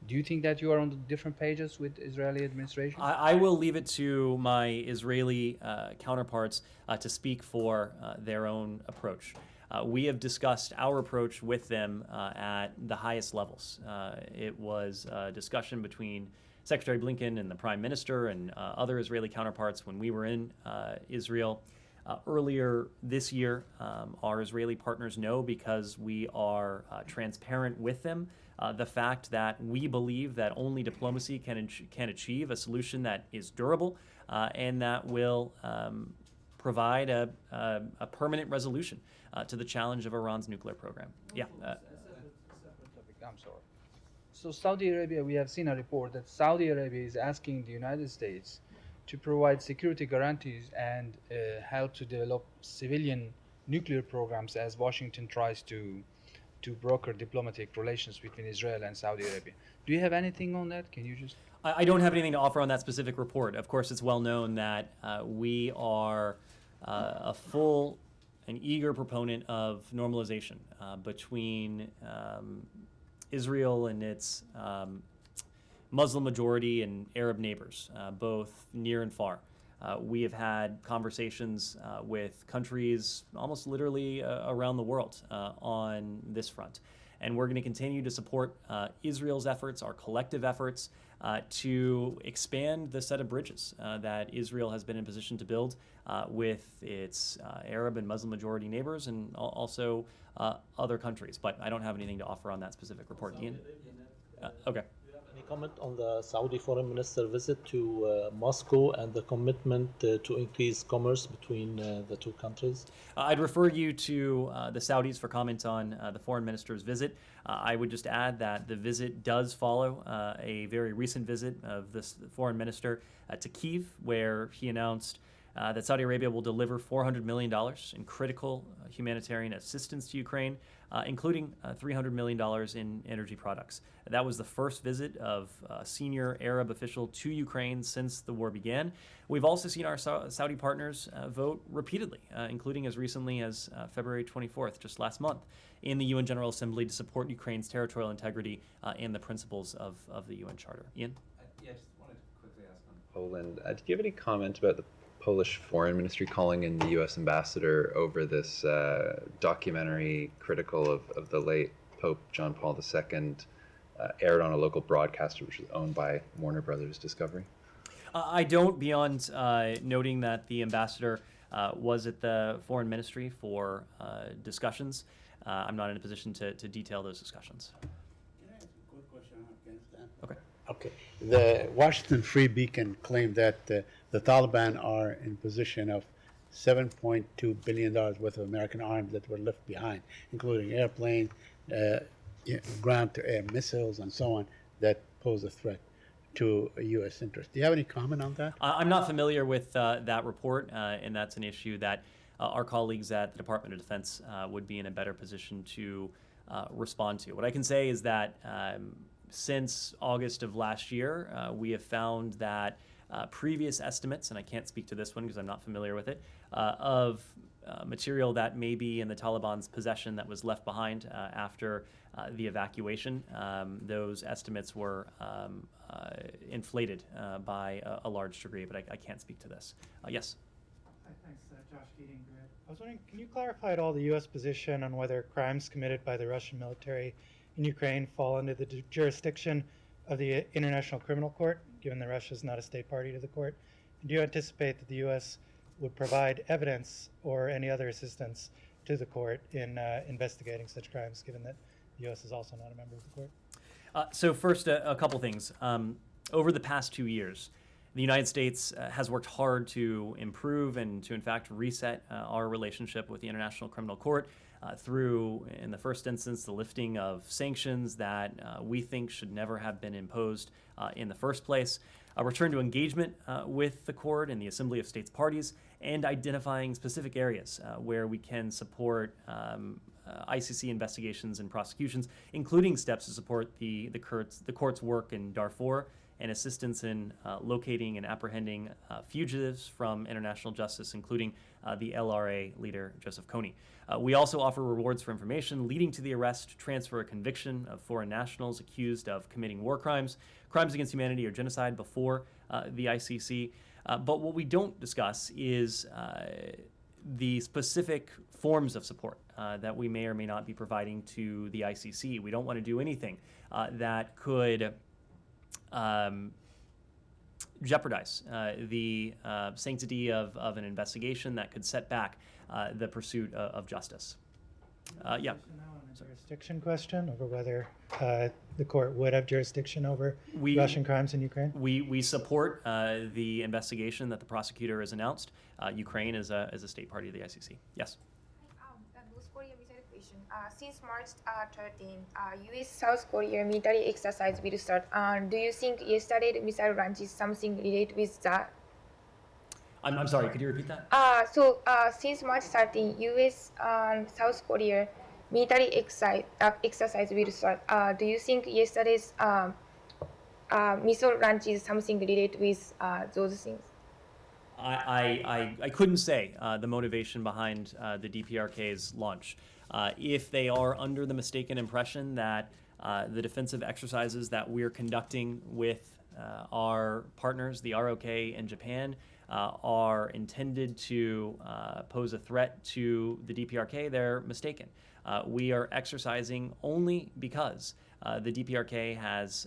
Do you think that you are on the different pages with Israeli administration? I will leave it to my Israeli counterparts to speak for their own approach. We have discussed our approach with them at the highest levels. It was a discussion between Secretary Blinken and the Prime Minister and other Israeli counterparts when we were in Israel. Earlier this year, our Israeli partners know because we are transparent with them the fact that we believe that only diplomacy can achieve a solution that is durable and that will provide a permanent resolution to the challenge of Iran's nuclear program. Yeah. I'm sorry. So Saudi Arabia, we have seen a report that Saudi Arabia is asking the United States to provide security guarantees and help to develop civilian nuclear programs as Washington tries to broker diplomatic relations between Israel and Saudi Arabia. Do you have anything on that? Can you just... I don't have anything to offer on that specific report. Of course, it's well known that we are a full and eager proponent of normalization between Israel and its Muslim majority and Arab neighbors, both near and far. We have had conversations with countries almost literally around the world on this front. And we're going to continue to support Israel's efforts, our collective efforts, to expand the set of bridges that Israel has been in position to build with its Arab and Muslim majority neighbors and also other countries. But I don't have anything to offer on that specific report. Ian? Okay. Any comment on the Saudi foreign minister visit to Moscow and the commitment to increase commerce between the two countries? I'd refer you to the Saudis for comment on the foreign minister's visit. I would just add that the visit does follow a very recent visit of this foreign minister to Kyiv, where he announced that Saudi Arabia will deliver $400 million in critical humanitarian assistance to Ukraine, including $300 million in energy products. That was the first visit of a senior Arab official to Ukraine since the war began. We've also seen our Saudi partners vote repeatedly, including as recently as February 24th, just last month, in the UN General Assembly to support Ukraine's territorial integrity and the principles of the UN Charter. Ian? Yeah, I just wanted to quickly ask on Poland. Did you have any comment about the Polish Foreign Ministry calling in the U.S. ambassador over this documentary critical of the late Pope John Paul II, aired on a local broadcaster which was owned by Warner Brothers Discovery? I don't, beyond noting that the ambassador was at the Foreign Ministry for discussions. I'm not in a position to detail those discussions. Okay. Okay. The Washington Free Beacon claimed that the Taliban are in possession of $7.2 billion worth of American arms that were left behind, including airplanes, ground-to-air missiles, and so on, that pose a threat to a U.S. interest. Do you have any comment on that? I'm not familiar with that report, and that's an issue that our colleagues at the Department of Defense would be in a better position to respond to. What I can say is that since August of last year, we have found that previous estimates, and I can't speak to this one because I'm not familiar with it, of material that may be in the Taliban's possession that was left behind after the evacuation. Those estimates were inflated by a large degree, but I can't speak to this. Yes? Hi, thanks. Josh Keating, Grid. I was wondering, can you clarify at all the U.S. position on whether crimes committed by the Russian military in Ukraine fall under the jurisdiction of the International Criminal Court, given that Russia is not a state party to the court? And do you anticipate that the U.S. would provide evidence or any other assistance to the court in investigating such crimes, given that the U.S. is also not a member of the court? So first, a couple things. Over the past 2 years, the United States has worked hard to improve and to, in fact, reset our relationship with the International Criminal Court through, in the first instance, the lifting of sanctions that we think should never have been imposed in the first place, a return to engagement with the court and the Assembly of States Parties, and identifying specific areas where we can support ICC investigations and prosecutions, including steps to support the court's work in Darfur and assistance in locating and apprehending fugitives from international justice, including the LRA leader, Joseph Kony. We also offer rewards for information leading to the arrest, transfer, or conviction of foreign nationals accused of committing war crimes, crimes against humanity, or genocide before the ICC. But what we don't discuss is the specific forms of support that we may or may not be providing to the ICC. We don't want to do anything that could jeopardize the sanctity of an investigation that could set back the pursuit of justice. Yeah. Jurisdiction question over whether the court would have jurisdiction over Russian crimes in Ukraine? We support the investigation that the prosecutor has announced. Ukraine is a state party of the ICC. Yes. Since March 13, U.S.-South Korea military exercise will start. Do you think yesterday's missile launch is something related with that? I'm sorry, could you repeat that? Since March 13, U.S. and South Korea military exercise will start. Do you think yesterday's missile launch is something related with those things? I couldn't say the motivation behind the DPRK's launch. If they are under the mistaken impression that the defensive exercises that we're conducting with our partners, the ROK and Japan, are intended to pose a threat to the DPRK, they're mistaken. We are exercising only because the DPRK has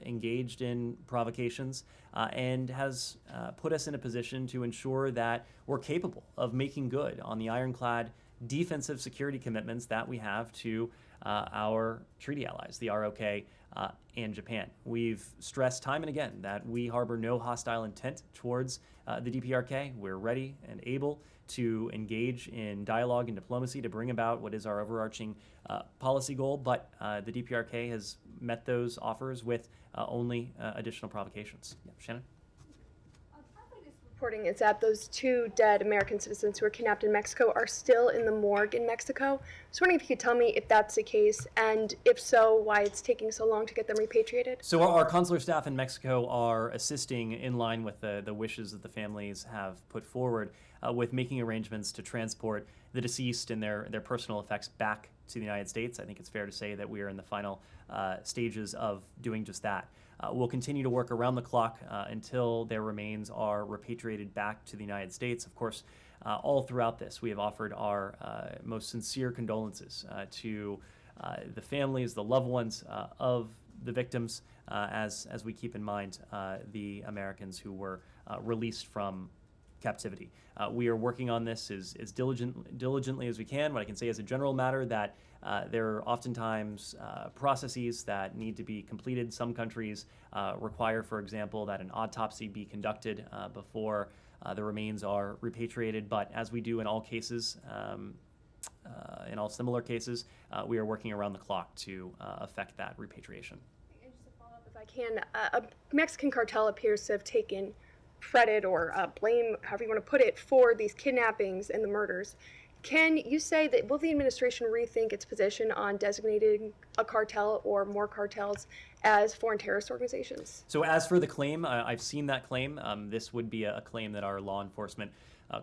engaged in provocations and has put us in a position to ensure that we're capable of making good on the ironclad defensive security commitments that we have to our treaty allies, the ROK and Japan. We've stressed time and again that we harbor no hostile intent towards the DPRK. We're ready and able to engage in dialogue and diplomacy to bring about what is our overarching policy goal, but the DPRK has met those offers with only additional provocations. Yeah, Shannon? reporting is that those 2 dead American citizens who were kidnapped in Mexico are still in the morgue in Mexico. I was wondering if you could tell me if that's the case, and if so, why it's taking so long to get them repatriated. So our consular staff in Mexico are assisting in line with the wishes that the families have put forward with making arrangements to transport the deceased and their personal effects back to the United States. I think it's fair to say that we are in the final stages of doing just that. We'll continue to work around the clock until their remains are repatriated back to the United States. Of course, all throughout this, we have offered our most sincere condolences to the families, the loved ones of the victims, as we keep in mind the Americans who were released from captivity. We are working on this as diligently as we can. What I can say as a general matter that there are oftentimes processes that need to be completed. Some countries require, for example, that an autopsy be conducted before the remains are repatriated. But as we do in all cases, in all similar cases, we are working around the clock to effect that repatriation. And just to follow up, if I can, a Mexican cartel appears to have taken credit or blame, however you want to put it, for these kidnappings and the murders. Can you say that will the administration rethink its position on designating a cartel or more cartels as foreign terrorist organizations? So as for the claim, I've seen that claim. This would be a claim that our law enforcement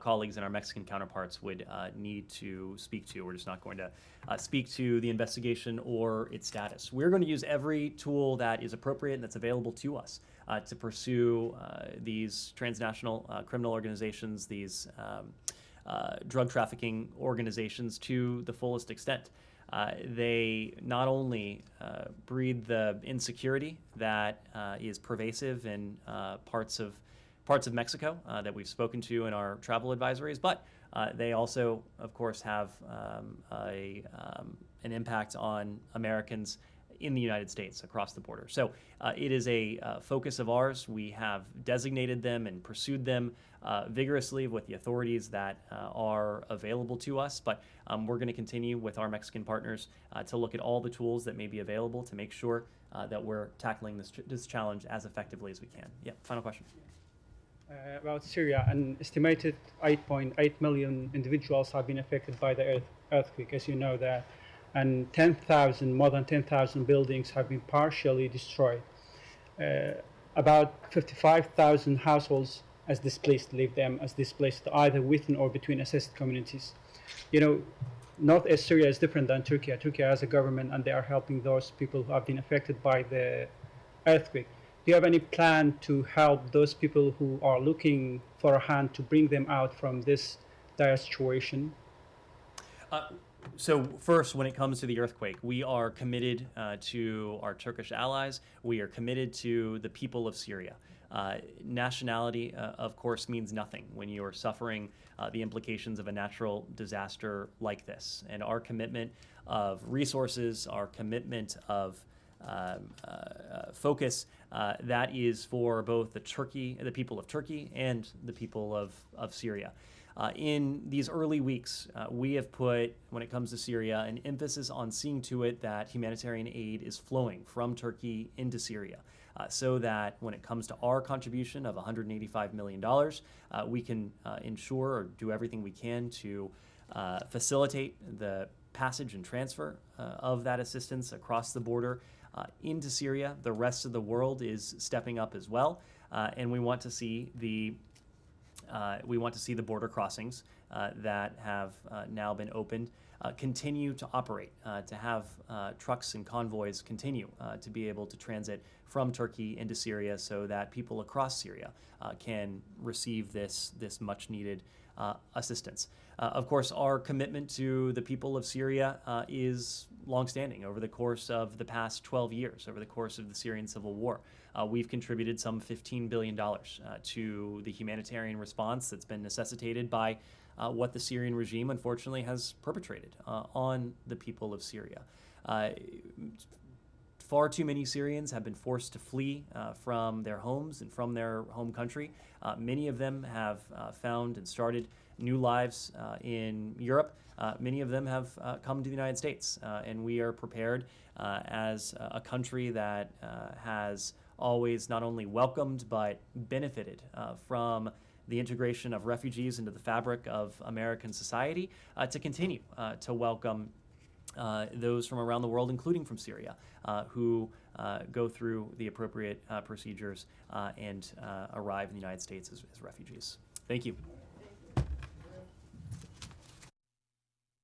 colleagues and our Mexican counterparts would need to speak to. We're just not going to speak to the investigation or its status. We're going to use every tool that is appropriate and that's available to us to pursue these transnational criminal organizations, these drug trafficking organizations to the fullest extent. They not only breed the insecurity that is pervasive in parts of Mexico that we've spoken to in our travel advisories, but they also, of course, have an impact on Americans in the United States across the border. So it is a focus of ours. We have designated them and pursued them vigorously with the authorities that are available to us, but we're going to continue with our Mexican partners to look at all the tools that may be available to make sure that we're tackling this challenge as effectively as we can. Yeah, final question. About Syria, an estimated 8.8 million individuals have been affected by the earthquake, as you know that, and more than 10,000 buildings have been partially destroyed. About 55,000 households as displaced, leave them as displaced either within or between assessed communities. You know, Northeast Syria is different than Turkey. Turkey has a government and they are helping those people who have been affected by the earthquake. Do you have any plan to help those people who are looking for a hand to bring them out from this dire situation? So first, when it comes to the earthquake, we are committed to our Turkish allies. We are committed to the people of Syria. Nationality, of course, means nothing when you are suffering the implications of a natural disaster like this. And our commitment of resources, our commitment of focus, that is for both the people of Turkey and the people of Syria. In these early weeks, we have put, when it comes to Syria, an emphasis on seeing to it that humanitarian aid is flowing from Turkey into Syria, so that when it comes to our contribution of $185 million, we can ensure or do everything we can to facilitate the passage and transfer of that assistance across the border into Syria. The rest of the world is stepping up as well, and we want to see the border crossings that have now been opened continue to operate, to have trucks and convoys continue to be able to transit from Turkey into Syria, so that people across Syria can receive this much needed assistance. Of course, our commitment to the people of Syria is longstanding. Over the course of the past 12 years, over the course of the Syrian civil war, we've contributed some $15 billion to the humanitarian response that's been necessitated by what the Syrian regime, unfortunately, has perpetrated on the people of Syria. Far too many Syrians have been forced to flee from their homes and from their home country. Many of them have found and started new lives in Europe. Many of them have come to the United States, and we are prepared as a country that has always not only welcomed but benefited from the integration of refugees into the fabric of American society, to continue to welcome those from around the world, including from Syria, who go through the appropriate procedures and arrive in the United States as refugees. Thank you.